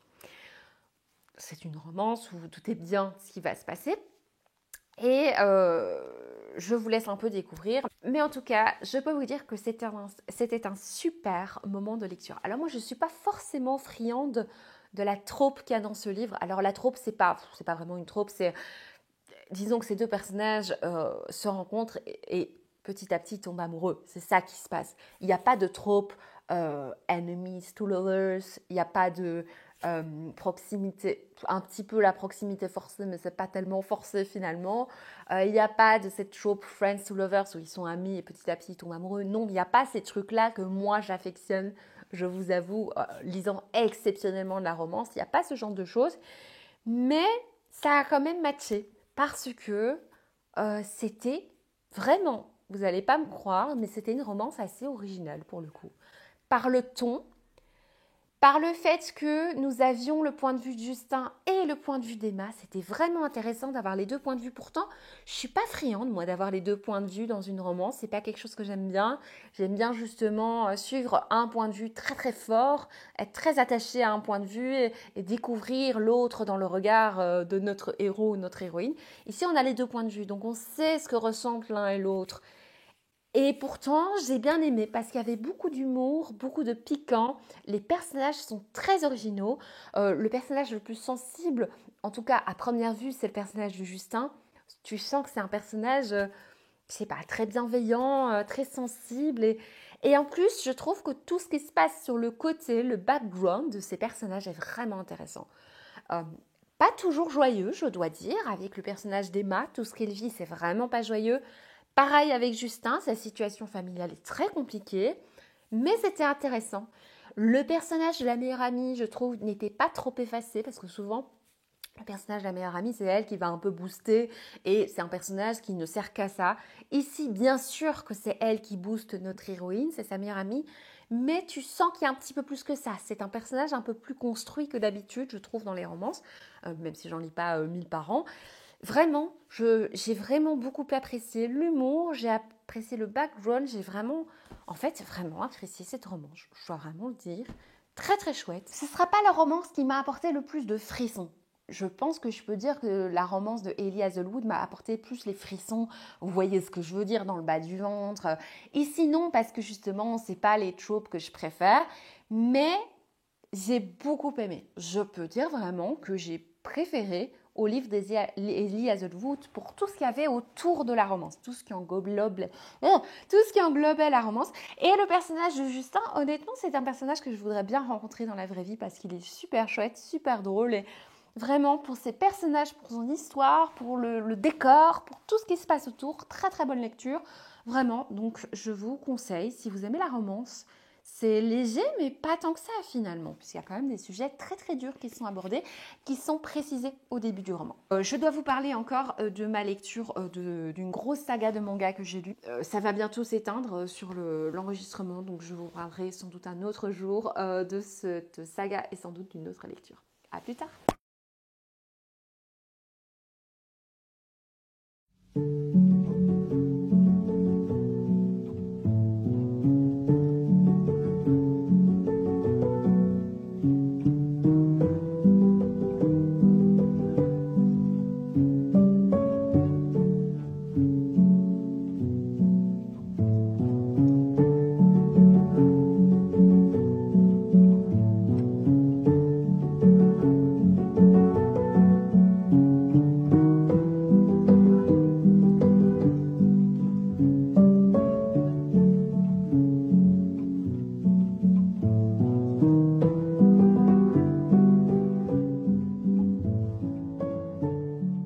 C'est une romance où vous doutez bien ce qui va se passer. Et je vous laisse un peu découvrir. Mais en tout cas, je peux vous dire que c'était un super moment de lecture. Alors moi, je ne suis pas forcément friande de la trope qu'il y a dans ce livre. Alors la trope, c'est pas vraiment une trope. C'est, disons que ces deux personnages se rencontrent et petit à petit tombent amoureux. C'est ça qui se passe. Il n'y a pas de trope enemies to lovers. Il n'y a pas de proximité, un petit peu la proximité forcée, mais c'est pas tellement forcé finalement. Il n'y a pas de cette trope friends to lovers où ils sont amis et petit à petit ils tombent amoureux. Non, il n'y a pas ces trucs-là que moi j'affectionne, je vous avoue, lisant exceptionnellement de la romance. Il n'y a pas ce genre de choses, mais ça a quand même matché parce que c'était vraiment, vous n'allez pas me croire, mais c'était une romance assez originale pour le coup. Par le ton, par le fait que nous avions le point de vue de Justin et le point de vue d'Emma, c'était vraiment intéressant d'avoir les deux points de vue. Pourtant, je suis pas friande, moi, d'avoir les deux points de vue dans une romance. C'est pas quelque chose que j'aime bien. J'aime bien justement suivre un point de vue très très fort, être très attachée à un point de vue et découvrir l'autre dans le regard de notre héros ou notre héroïne. Ici, on a les deux points de vue, donc on sait ce que ressentent l'un et l'autre. Et pourtant, j'ai bien aimé parce qu'il y avait beaucoup d'humour, beaucoup de piquant. Les personnages sont très originaux. Le personnage le plus sensible, en tout cas à première vue, c'est le personnage de Justin. Tu sens que c'est un personnage, je sais pas, très bienveillant, très sensible. Et en plus, je trouve que tout ce qui se passe sur le côté, le background de ces personnages est vraiment intéressant. Euh, Pas toujours joyeux, je dois dire, avec le personnage d'Emma. Tout ce qu'elle vit, c'est vraiment pas joyeux. Pareil avec Justin, sa situation familiale est très compliquée, mais c'était intéressant. Le personnage de la meilleure amie, je trouve, n'était pas trop effacé parce que souvent, le personnage de la meilleure amie, c'est elle qui va un peu booster et c'est un personnage qui ne sert qu'à ça. Ici, bien sûr que c'est elle qui booste notre héroïne, c'est sa meilleure amie, mais tu sens qu'il y a un petit peu plus que ça. C'est un personnage un peu plus construit que d'habitude, je trouve, dans les romances, même si j'en lis pas 1000 par an. Vraiment, j'ai vraiment beaucoup apprécié l'humour, j'ai apprécié le background, j'ai vraiment, en fait, vraiment apprécié cette romance, je dois vraiment le dire. Très très chouette. Ce ne sera pas la romance qui m'a apporté le plus de frissons. Je pense que je peux dire que la romance de Hailey Hazelwood m'a apporté plus les frissons, vous voyez ce que je veux dire, dans le bas du ventre. Ici non, parce que justement, c'est pas les tropes que je préfère, mais j'ai beaucoup aimé. Je peux dire vraiment que j'ai préféré au livre d'Hailey Hazelwood pour tout ce qu'il y avait autour de la romance, tout ce qui englobait la romance. Et le personnage de Justin, honnêtement, c'est un personnage que je voudrais bien rencontrer dans la vraie vie parce qu'il est super chouette, super drôle et vraiment pour ses personnages, pour son histoire, pour le décor, pour tout ce qui se passe autour, très très bonne lecture. Vraiment, donc je vous conseille, si vous aimez la romance, C'est léger, mais pas tant que ça finalement, puisqu'il y a quand même des sujets très très durs qui sont abordés, qui sont précisés au début du roman. Je dois vous parler encore de ma lecture d'une grosse saga de manga que j'ai lue. Ça va bientôt s'éteindre sur l'enregistrement, donc je vous parlerai sans doute un autre jour de cette saga et sans doute d'une autre lecture. À plus tard.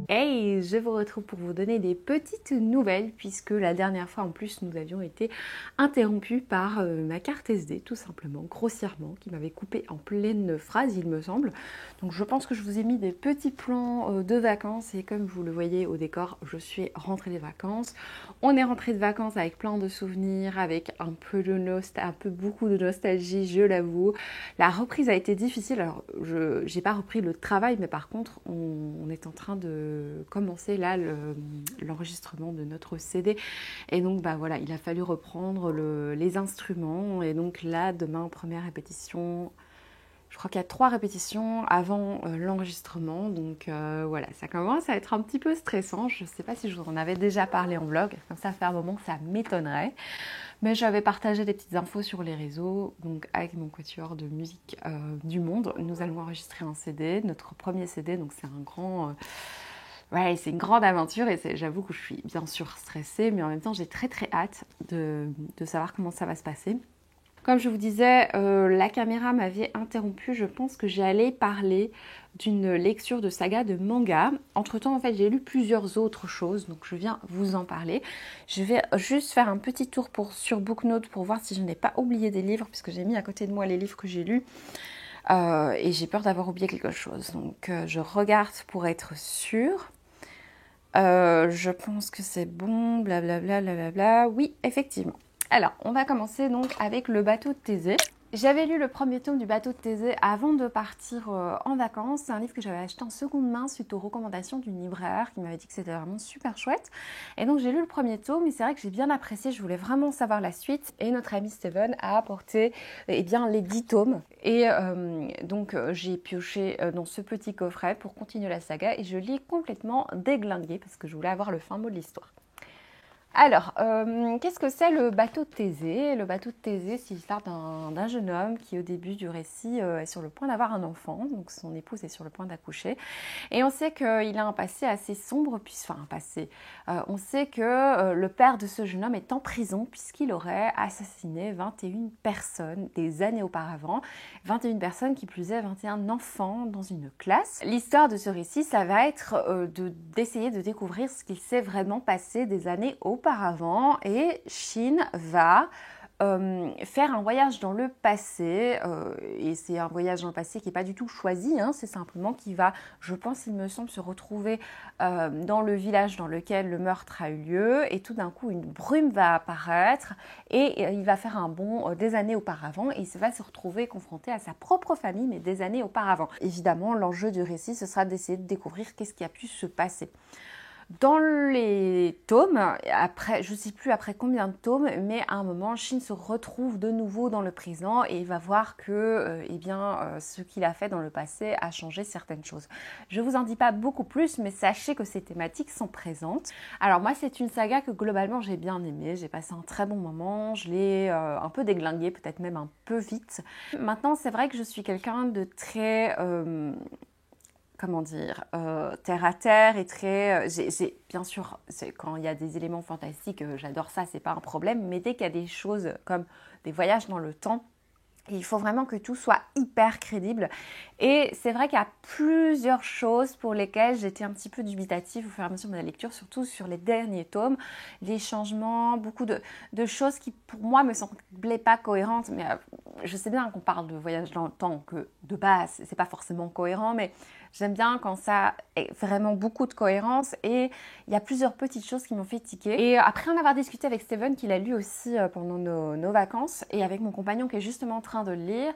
Hey, je vous retrouve pour vous donner des petites nouvelles puisque la dernière fois en plus nous avions été interrompus par ma carte SD tout simplement, grossièrement, qui m'avait coupé en pleine phrase il me semble. Donc je pense que je vous ai mis des petits plans de vacances et comme vous le voyez au décor, je suis rentrée des vacances. On est rentré de vacances avec plein de souvenirs, avec un peu beaucoup de nostalgie, je l'avoue. La reprise a été difficile, alors je n'ai pas repris le travail mais par contre on est en train de commencer là l'enregistrement de notre CD et donc bah voilà, il a fallu reprendre les instruments et donc là demain première répétition. Je crois qu'il y a 3 répétitions avant l'enregistrement, donc voilà, ça commence à être un petit peu stressant. Je ne sais pas si je vous en avais déjà parlé en vlog, comme ça fait un moment que ça m'étonnerait. Mais j'avais partagé des petites infos sur les réseaux, donc avec mon quatuor de musique du monde, nous allons enregistrer un CD, notre premier CD, donc c'est un grand... ouais, c'est une grande aventure et j'avoue que je suis bien sûr stressée, mais en même temps j'ai très très hâte de savoir comment ça va se passer. Comme je vous disais, la caméra m'avait interrompue. Je pense que j'allais parler d'une lecture de saga de manga. Entre-temps, en fait, j'ai lu plusieurs autres choses, donc je viens vous en parler. Je vais juste faire un petit tour sur Booknote pour voir si je n'ai pas oublié des livres, puisque j'ai mis à côté de moi les livres que j'ai lus. Et j'ai peur d'avoir oublié quelque chose. Donc, je regarde pour être sûre. Je pense que c'est bon, blablabla, blablabla. Oui, effectivement. Alors, on va commencer donc avec Le bateau de Thésée. J'avais lu le premier tome du bateau de Thésée avant de partir en vacances. C'est un livre que j'avais acheté en seconde main suite aux recommandations d'une libraire qui m'avait dit que c'était vraiment super chouette. Et donc j'ai lu le premier tome et c'est vrai que j'ai bien apprécié, je voulais vraiment savoir la suite. Et notre ami Steven a apporté bien, les 10 tomes. Et donc j'ai pioché dans ce petit coffret pour continuer la saga et je lis complètement déglingué parce que je voulais avoir le fin mot de l'histoire. Alors, qu'est-ce que c'est le bateau de Thésée? Le bateau de Thésée, c'est l'histoire d'un jeune homme qui, au début du récit, est sur le point d'avoir un enfant. Donc, son épouse est sur le point d'accoucher. Et on sait qu'il a un passé assez sombre, enfin un passé. On sait que le père de ce jeune homme est en prison puisqu'il aurait assassiné 21 personnes des années auparavant. 21 personnes, qui plus est 21 enfants dans une classe. L'histoire de ce récit, ça va être d'essayer de découvrir ce qu'il s'est vraiment passé des années auparavant. Et Shin va faire un voyage dans le passé, et c'est un voyage dans le passé qui n'est pas du tout choisi, hein, c'est simplement qu'il va, je pense, il me semble, se retrouver dans le village dans lequel le meurtre a eu lieu, et tout d'un coup une brume va apparaître, et il va faire un bond des années auparavant, et il va se retrouver confronté à sa propre famille, mais des années auparavant. Évidemment, l'enjeu du récit, ce sera d'essayer de découvrir qu'est-ce qui a pu se passer. Dans les tomes, après, je ne sais plus après combien de tomes, mais à un moment, Shin se retrouve de nouveau dans le présent et il va voir que ce qu'il a fait dans le passé a changé certaines choses. Je ne vous en dis pas beaucoup plus, mais sachez que ces thématiques sont présentes. Alors moi, c'est une saga que globalement j'ai bien aimée, j'ai passé un très bon moment, je l'ai un peu déglinguée, peut-être même un peu vite. Maintenant, c'est vrai que je suis quelqu'un de très... comment dire, terre à terre et très... bien sûr, quand il y a des éléments fantastiques, j'adore ça, c'est pas un problème, mais dès qu'il y a des choses comme des voyages dans le temps, il faut vraiment que tout soit hyper crédible. Et c'est vrai qu'il y a plusieurs choses pour lesquelles j'étais un petit peu dubitative au fur et à mesure de la lecture, surtout sur les derniers tomes. Les changements, beaucoup de choses qui pour moi me semblaient pas cohérentes, mais je sais bien qu'on parle de voyage dans le temps, que de base, c'est pas forcément cohérent, mais j'aime bien quand ça est vraiment beaucoup de cohérence et il y a plusieurs petites choses qui m'ont fait tiquer. Et après en avoir discuté avec Steven, qui l'a lu aussi pendant nos vacances, et avec mon compagnon qui est justement en train de le lire,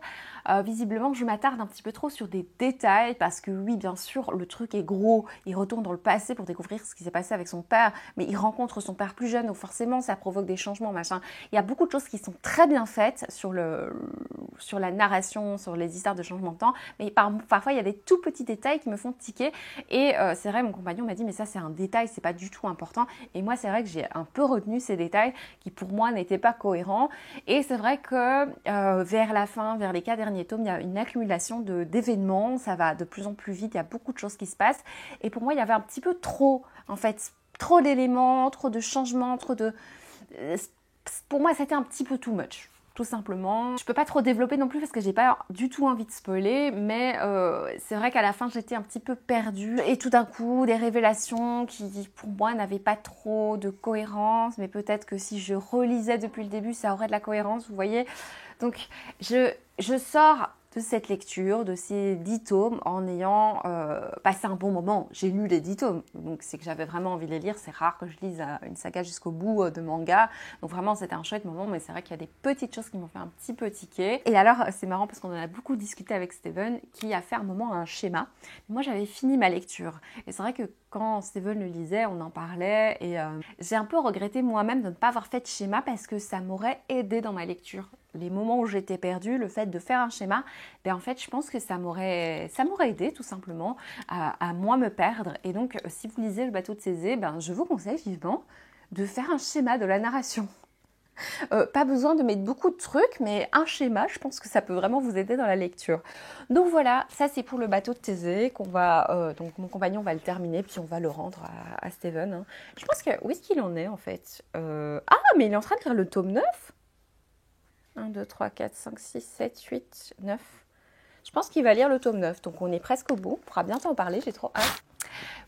visiblement je m'attarde un petit peu trop sur des détails parce que oui, bien sûr, le truc est gros, il retourne dans le passé pour découvrir ce qui s'est passé avec son père, mais il rencontre son père plus jeune, donc forcément ça provoque des changements, machin. Il y a beaucoup de choses qui sont très bien faites sur la narration, sur les histoires de changement de temps, mais parfois il y a des tout petits détails qui me font tiquer et c'est vrai, mon compagnon m'a dit mais ça c'est un détail, c'est pas du tout important, et moi c'est vrai que j'ai un peu retenu ces détails qui pour moi n'étaient pas cohérents, et c'est vrai que vers la fin, vers les 4 derniers tomes, il y a une accumulation d'événements, ça va de plus en plus vite, il y a beaucoup de choses qui se passent, et pour moi il y avait un petit peu trop, en fait, trop d'éléments, trop de changements, pour moi c'était un petit peu too much. Tout simplement. Je peux pas trop développer non plus parce que j'ai pas du tout envie de spoiler, mais c'est vrai qu'à la fin j'étais un petit peu perdue et tout d'un coup des révélations qui pour moi n'avaient pas trop de cohérence, mais peut-être que si je relisais depuis le début ça aurait de la cohérence, vous voyez. Donc je sors de cette lecture, de ces 10 tomes en ayant passé un bon moment. J'ai lu les 10 tomes, donc c'est que j'avais vraiment envie de les lire. C'est rare que je lise une saga jusqu'au bout de manga, donc vraiment c'était un chouette moment, mais c'est vrai qu'il y a des petites choses qui m'ont fait un petit peu tiquer. Et alors c'est marrant parce qu'on en a beaucoup discuté avec Steven, qui a fait un moment un schéma. Moi j'avais fini ma lecture, et c'est vrai que quand Steven le lisait, on en parlait, et j'ai un peu regretté moi-même de ne pas avoir fait de schéma parce que ça m'aurait aidé dans ma lecture. Les moments où j'étais perdue, le fait de faire un schéma, ben en fait je pense que ça m'aurait aidé tout simplement à moins me perdre. Et donc si vous lisez Le Bateau de Thésée, ben, je vous conseille vivement de faire un schéma de la narration. Pas besoin de mettre beaucoup de trucs, mais un schéma, je pense que ça peut vraiment vous aider dans la lecture. Donc voilà, ça c'est pour Le Bateau de Thésée, qu'on va, donc mon compagnon va le terminer, puis on va le rendre à Steven. Hein. Je pense que, où est-ce qu'il en est en fait Ah, mais il est en train de faire le tome 9. 1, 2, 3, 4, 5, 6, 7, 8, 9. Je pense qu'il va lire le tome 9, donc on est presque au bout. On pourra bientôt en parler, j'ai trop hâte.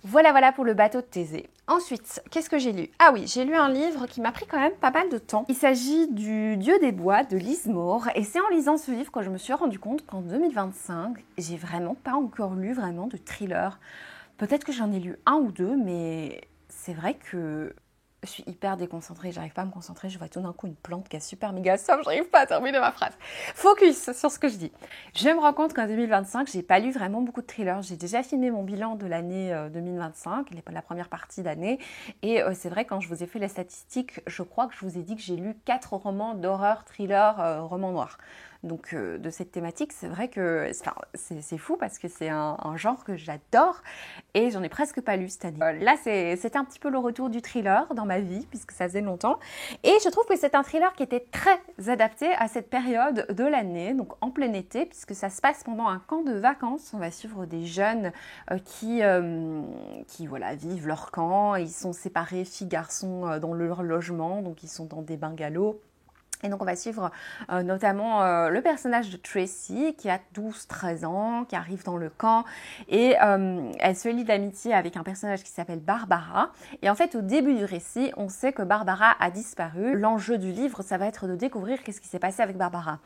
Voilà pour Le Bateau de Thésée. Ensuite, qu'est-ce que j'ai lu? Ah oui, j'ai lu un livre qui m'a pris quand même pas mal de temps. Il s'agit du Dieu des bois de Lise Moore, et c'est en lisant ce livre que je me suis rendu compte qu'en 2025, j'ai vraiment pas encore lu vraiment de thriller. Peut-être que j'en ai lu un ou deux, mais c'est vrai que je suis hyper déconcentrée, j'arrive pas à me concentrer, je vois tout d'un coup une plante qui a super méga somme, j'arrive pas à terminer ma phrase. Focus sur ce que je dis. Je me rends compte qu'en 2025, j'ai pas lu vraiment beaucoup de thrillers. J'ai déjà filmé mon bilan de l'année 2025, la première partie d'année, et c'est vrai, quand je vous ai fait les statistiques, je crois que je vous ai dit que j'ai lu 4 romans d'horreur, thriller, romans noirs. Donc de cette thématique, c'est vrai que c'est fou parce que c'est un genre que j'adore et j'en ai presque pas lu cette année. Là, c'était un petit peu le retour du thriller dans ma vie puisque ça faisait longtemps, et je trouve que c'est un thriller qui était très adapté à cette période de l'année, donc en plein été, puisque ça se passe pendant un camp de vacances. On va suivre des jeunes qui voilà, vivent leur camp, ils sont séparés filles-garçons dans leur logement, donc ils sont dans des bungalows. Et donc on va suivre notamment le personnage de Tracy qui a 12-13 ans, qui arrive dans le camp, et elle se lie d'amitié avec un personnage qui s'appelle Barbara. Et en fait au début du récit, on sait que Barbara a disparu. L'enjeu du livre, ça va être de découvrir qu'est-ce qui s'est passé avec Barbara.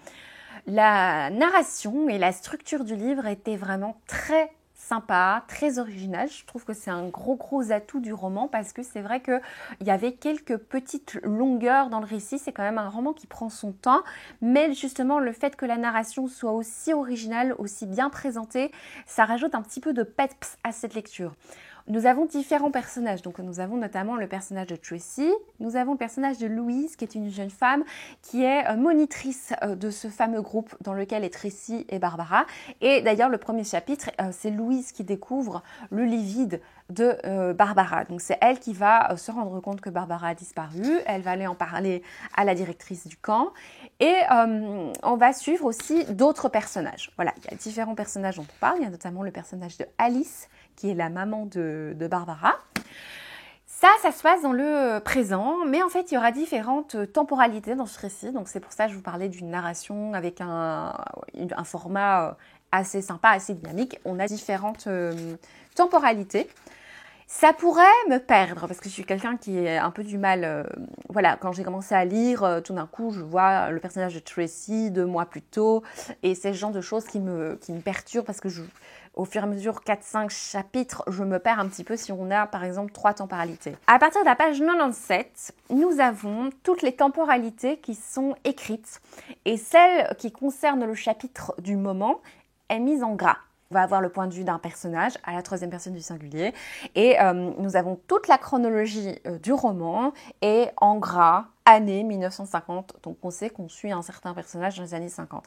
La narration et la structure du livre étaient vraiment très sympa, très original. Je trouve que c'est un gros atout du roman parce que c'est vrai qu'il y avait quelques petites longueurs dans le récit. C'est quand même un roman qui prend son temps, mais justement le fait que la narration soit aussi originale, aussi bien présentée, ça rajoute un petit peu de peps à cette lecture. Nous avons différents personnages, donc nous avons notamment le personnage de Tracy, nous avons le personnage de Louise qui est une jeune femme qui est monitrice de ce fameux groupe dans lequel est Tracy et Barbara, et d'ailleurs le premier chapitre c'est Louise qui découvre le lit vide de Barbara, donc c'est elle qui va se rendre compte que Barbara a disparu, elle va aller en parler à la directrice du camp, et on va suivre aussi d'autres personnages. Voilà, il y a différents personnages dont on parle, il y a notamment le personnage de Alice qui est la maman de Barbara. Ça se passe dans le présent, mais en fait, il y aura différentes temporalités dans ce récit. Donc, c'est pour ça que je vous parlais d'une narration avec un format assez sympa, assez dynamique. On a différentes temporalités. Ça pourrait me perdre parce que je suis quelqu'un qui a un peu du mal. Voilà, quand j'ai commencé à lire, tout d'un coup, je vois le personnage de Tracy 2 mois plus tôt et c'est ce genre de choses qui me perturbent parce que au fur et à mesure, 4-5 chapitres, je me perds un petit peu si on a par exemple 3 temporalités. À partir de la page 97, nous avons toutes les temporalités qui sont écrites et celle qui concerne le chapitre du moment est mise en gras. On va avoir le point de vue d'un personnage à la 3e personne du singulier et nous avons toute la chronologie du roman et en gras, année 1950, donc on sait qu'on suit un certain personnage dans les années 50.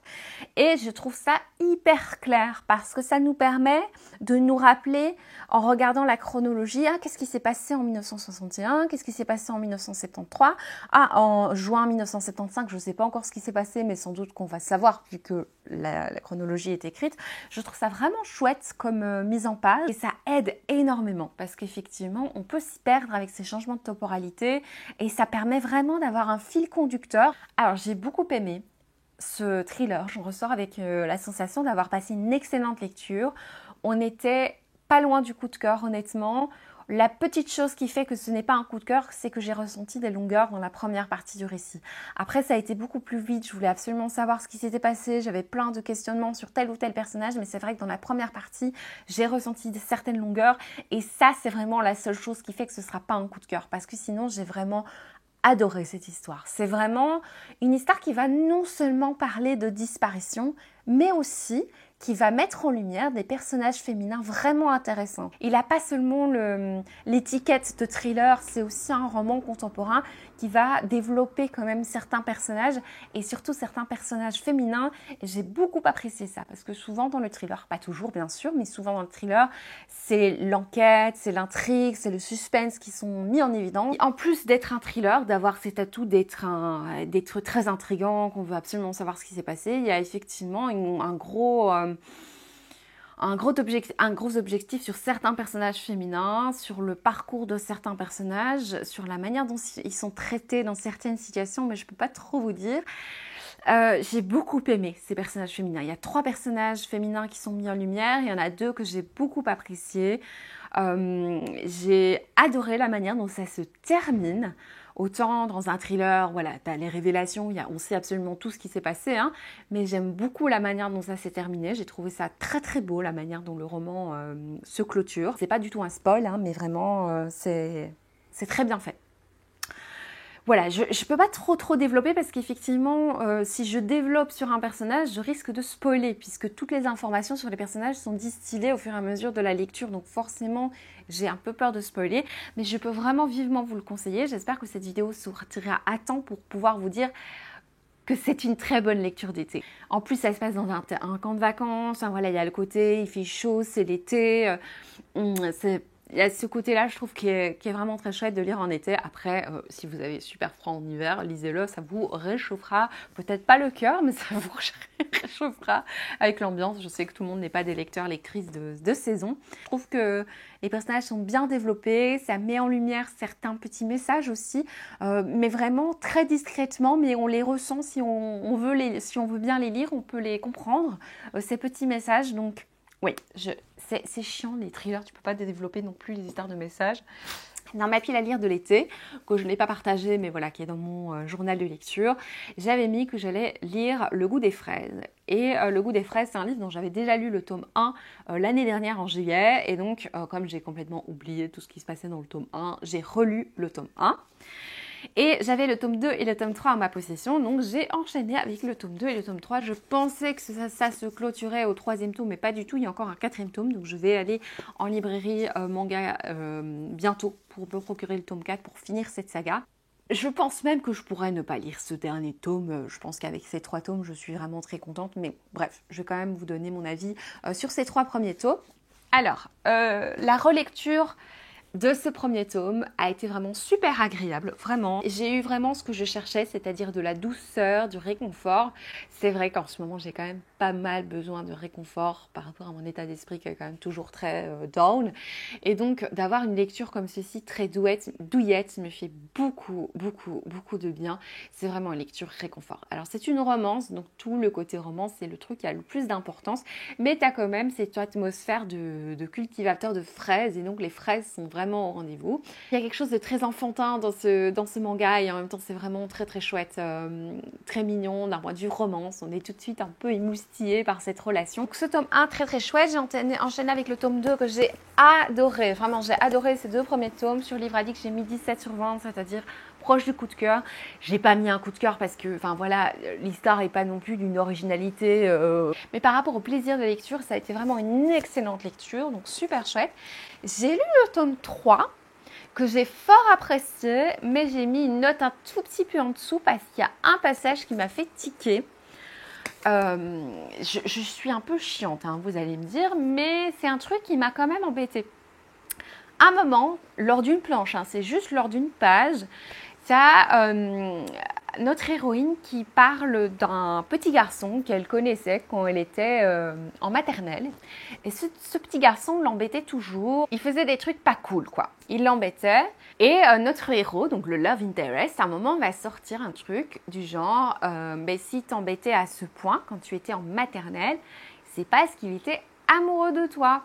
Et je trouve ça hyper clair parce que ça nous permet de nous rappeler en regardant la chronologie, qu'est-ce qui s'est passé en 1961, qu'est-ce qui s'est passé en 1973, en juin 1975, je ne sais pas encore ce qui s'est passé, mais sans doute qu'on va savoir vu que la chronologie est écrite. Je trouve ça vraiment chouette comme mise en page et ça aide énormément parce qu'effectivement, on peut s'y perdre avec ces changements de temporalité et ça permet vraiment d'avoir un fil conducteur. Alors, j'ai beaucoup aimé ce thriller. J'en ressors avec la sensation d'avoir passé une excellente lecture. On n'était pas loin du coup de cœur, honnêtement. La petite chose qui fait que ce n'est pas un coup de cœur, c'est que j'ai ressenti des longueurs dans la première partie du récit. Après, ça a été beaucoup plus vite. Je voulais absolument savoir ce qui s'était passé. J'avais plein de questionnements sur tel ou tel personnage, mais c'est vrai que dans la première partie, j'ai ressenti certaines longueurs. Et ça, c'est vraiment la seule chose qui fait que ce ne sera pas un coup de cœur. Parce que sinon, j'ai vraiment adoré cette histoire. C'est vraiment une histoire qui va non seulement parler de disparition, mais aussi qui va mettre en lumière des personnages féminins vraiment intéressants. Il n'a pas seulement l'étiquette de thriller, c'est aussi un roman contemporain qui va développer quand même certains personnages et surtout certains personnages féminins. Et j'ai beaucoup apprécié ça parce que souvent dans le thriller, pas toujours bien sûr, mais souvent dans le thriller, c'est l'enquête, c'est l'intrigue, c'est le suspense qui sont mis en évidence. En plus d'être un thriller, d'avoir cet atout d'être très intriguant, qu'on veut absolument savoir ce qui s'est passé, il y a effectivement un gros objectif sur certains personnages féminins, sur le parcours de certains personnages, sur la manière dont ils sont traités dans certaines situations, mais je ne peux pas trop vous dire. J'ai beaucoup aimé ces personnages féminins. Il y a 3 personnages féminins qui sont mis en lumière, il y en a 2 que j'ai beaucoup appréciés. J'ai adoré la manière dont ça se termine. Autant dans un thriller, voilà, tu as les révélations, on sait absolument tout ce qui s'est passé, mais j'aime beaucoup la manière dont ça s'est terminé. J'ai trouvé ça très très beau, la manière dont le roman se clôture. C'est pas du tout un spoil, mais vraiment, c'est très bien fait. Voilà, je ne peux pas trop développer parce qu'effectivement, si je développe sur un personnage, je risque de spoiler puisque toutes les informations sur les personnages sont distillées au fur et à mesure de la lecture. Donc forcément, j'ai un peu peur de spoiler, mais je peux vraiment vivement vous le conseiller. J'espère que cette vidéo sortira à temps pour pouvoir vous dire que c'est une très bonne lecture d'été. En plus, ça se passe dans un camp de vacances. Voilà, il y a le côté, il fait chaud, c'est l'été. Il y a ce côté-là, je trouve, qui est vraiment très chouette de lire en été. Après, si vous avez super froid en hiver, lisez-le, ça vous réchauffera. Peut-être pas le cœur, mais ça vous réchauffera avec l'ambiance. Je sais que tout le monde n'est pas des lecteurs, lectrices de saison. Je trouve que les personnages sont bien développés, ça met en lumière certains petits messages aussi, mais vraiment très discrètement, mais on les ressent si on veut bien les lire, on peut les comprendre, ces petits messages. Donc, oui, c'est chiant les thrillers, tu peux pas développer non plus les histoires de messages. Dans ma pile à lire de l'été, que je n'ai pas partagé, mais voilà, qui est dans mon journal de lecture, j'avais mis que j'allais lire Le goût des fraises. Et Le goût des fraises, c'est un livre dont j'avais déjà lu le tome 1 l'année dernière en juillet. Et donc, comme j'ai complètement oublié tout ce qui se passait dans le tome 1, j'ai relu le tome 1. Et j'avais le tome 2 et le tome 3 en ma possession, donc j'ai enchaîné avec le tome 2 et le tome 3. Je pensais que ça se clôturait au 3e tome, mais pas du tout, il y a encore un 4e tome, donc je vais aller en librairie manga bientôt pour me procurer le tome 4 pour finir cette saga. Je pense même que je pourrais ne pas lire ce dernier tome. Je pense qu'avec ces 3 tomes, je suis vraiment très contente, mais bref, je vais quand même vous donner mon avis sur ces 3 premiers tomes. Alors, la relecture de ce premier tome a été vraiment super agréable, vraiment. J'ai eu vraiment ce que je cherchais, c'est-à-dire de la douceur, du réconfort. C'est vrai qu'en ce moment, j'ai quand même pas mal besoin de réconfort par rapport à mon état d'esprit qui est quand même toujours très down. Et donc, d'avoir une lecture comme ceci, très douillette, me fait beaucoup de bien. C'est vraiment une lecture réconfort. Alors, c'est une romance, donc tout le côté romance, c'est le truc qui a le plus d'importance. Mais tu as quand même cette atmosphère de cultivateur de fraises. Et donc, les fraises sont vraiment vraiment au rendez-vous. Il y a quelque chose de très enfantin dans ce manga et en même temps c'est vraiment très très chouette, très mignon d'un point de vue romance. On est tout de suite un peu émoustillé par cette relation. Donc ce tome 1 très très chouette, j'ai enchaîné avec le tome 2 que j'ai adoré. Vraiment j'ai adoré ces 2 premiers tomes. Sur Livre Addict j'ai mis 17 sur 20, c'est-à-dire proche du coup de cœur. J'ai pas mis un coup de cœur parce que, enfin voilà, l'histoire n'est pas non plus d'une originalité. Mais par rapport au plaisir de lecture, ça a été vraiment une excellente lecture, donc super chouette. J'ai lu le tome 3 que j'ai fort apprécié, mais j'ai mis une note un tout petit peu en dessous parce qu'il y a un passage qui m'a fait tiquer. Je suis un peu chiante, hein, vous allez me dire, mais c'est un truc qui m'a quand même embêtée. Un moment, lors d'une planche, hein, c'est juste lors d'une page, il y a notre héroïne qui parle d'un petit garçon qu'elle connaissait quand elle était en maternelle. Et ce petit garçon l'embêtait toujours. Il faisait des trucs pas cool, quoi. Il l'embêtait. Et notre héros, donc le love interest, à un moment va sortir un truc du genre si t'embêtais à ce point quand tu étais en maternelle, c'est parce qu'il était amoureux de toi.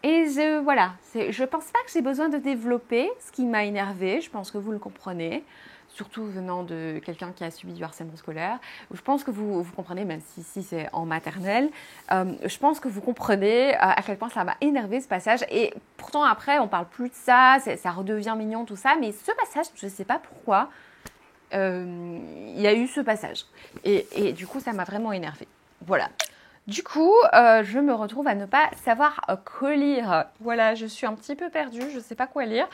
Et voilà, je pense pas que j'ai besoin de développer ce qui m'a énervée, je pense que vous le comprenez, surtout venant de quelqu'un qui a subi du harcèlement scolaire. Je pense que vous comprenez, même si c'est en maternelle, je pense que vous comprenez à quel point ça m'a énervé ce passage. Et pourtant après, on parle plus de ça, ça redevient mignon, tout ça, mais ce passage, je ne sais pas pourquoi, il y a eu ce passage. Et du coup, ça m'a vraiment énervée. Voilà. Du coup, je me retrouve à ne pas savoir quoi lire. Voilà, je suis un petit peu perdue, je ne sais pas quoi lire.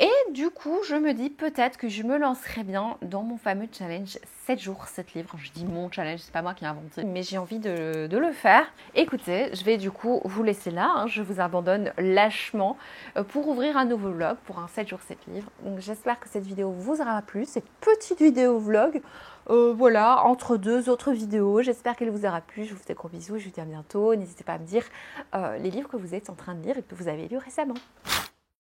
Et du coup, je me dis peut-être que je me lancerai bien dans mon fameux challenge 7 jours, 7 livres. Je dis mon challenge, c'est pas moi qui l'ai inventé, mais j'ai envie de le faire. Écoutez, je vais du coup vous laisser là. Hein, je vous abandonne lâchement pour ouvrir un nouveau vlog pour un 7 jours, 7 livres. Donc j'espère que cette vidéo vous aura plu, cette petite vidéo vlog. Voilà, entre 2 autres vidéos. J'espère qu'elle vous aura plu. Je vous fais des gros bisous. Je vous dis à bientôt. N'hésitez pas à me dire les livres que vous êtes en train de lire et que vous avez lus récemment.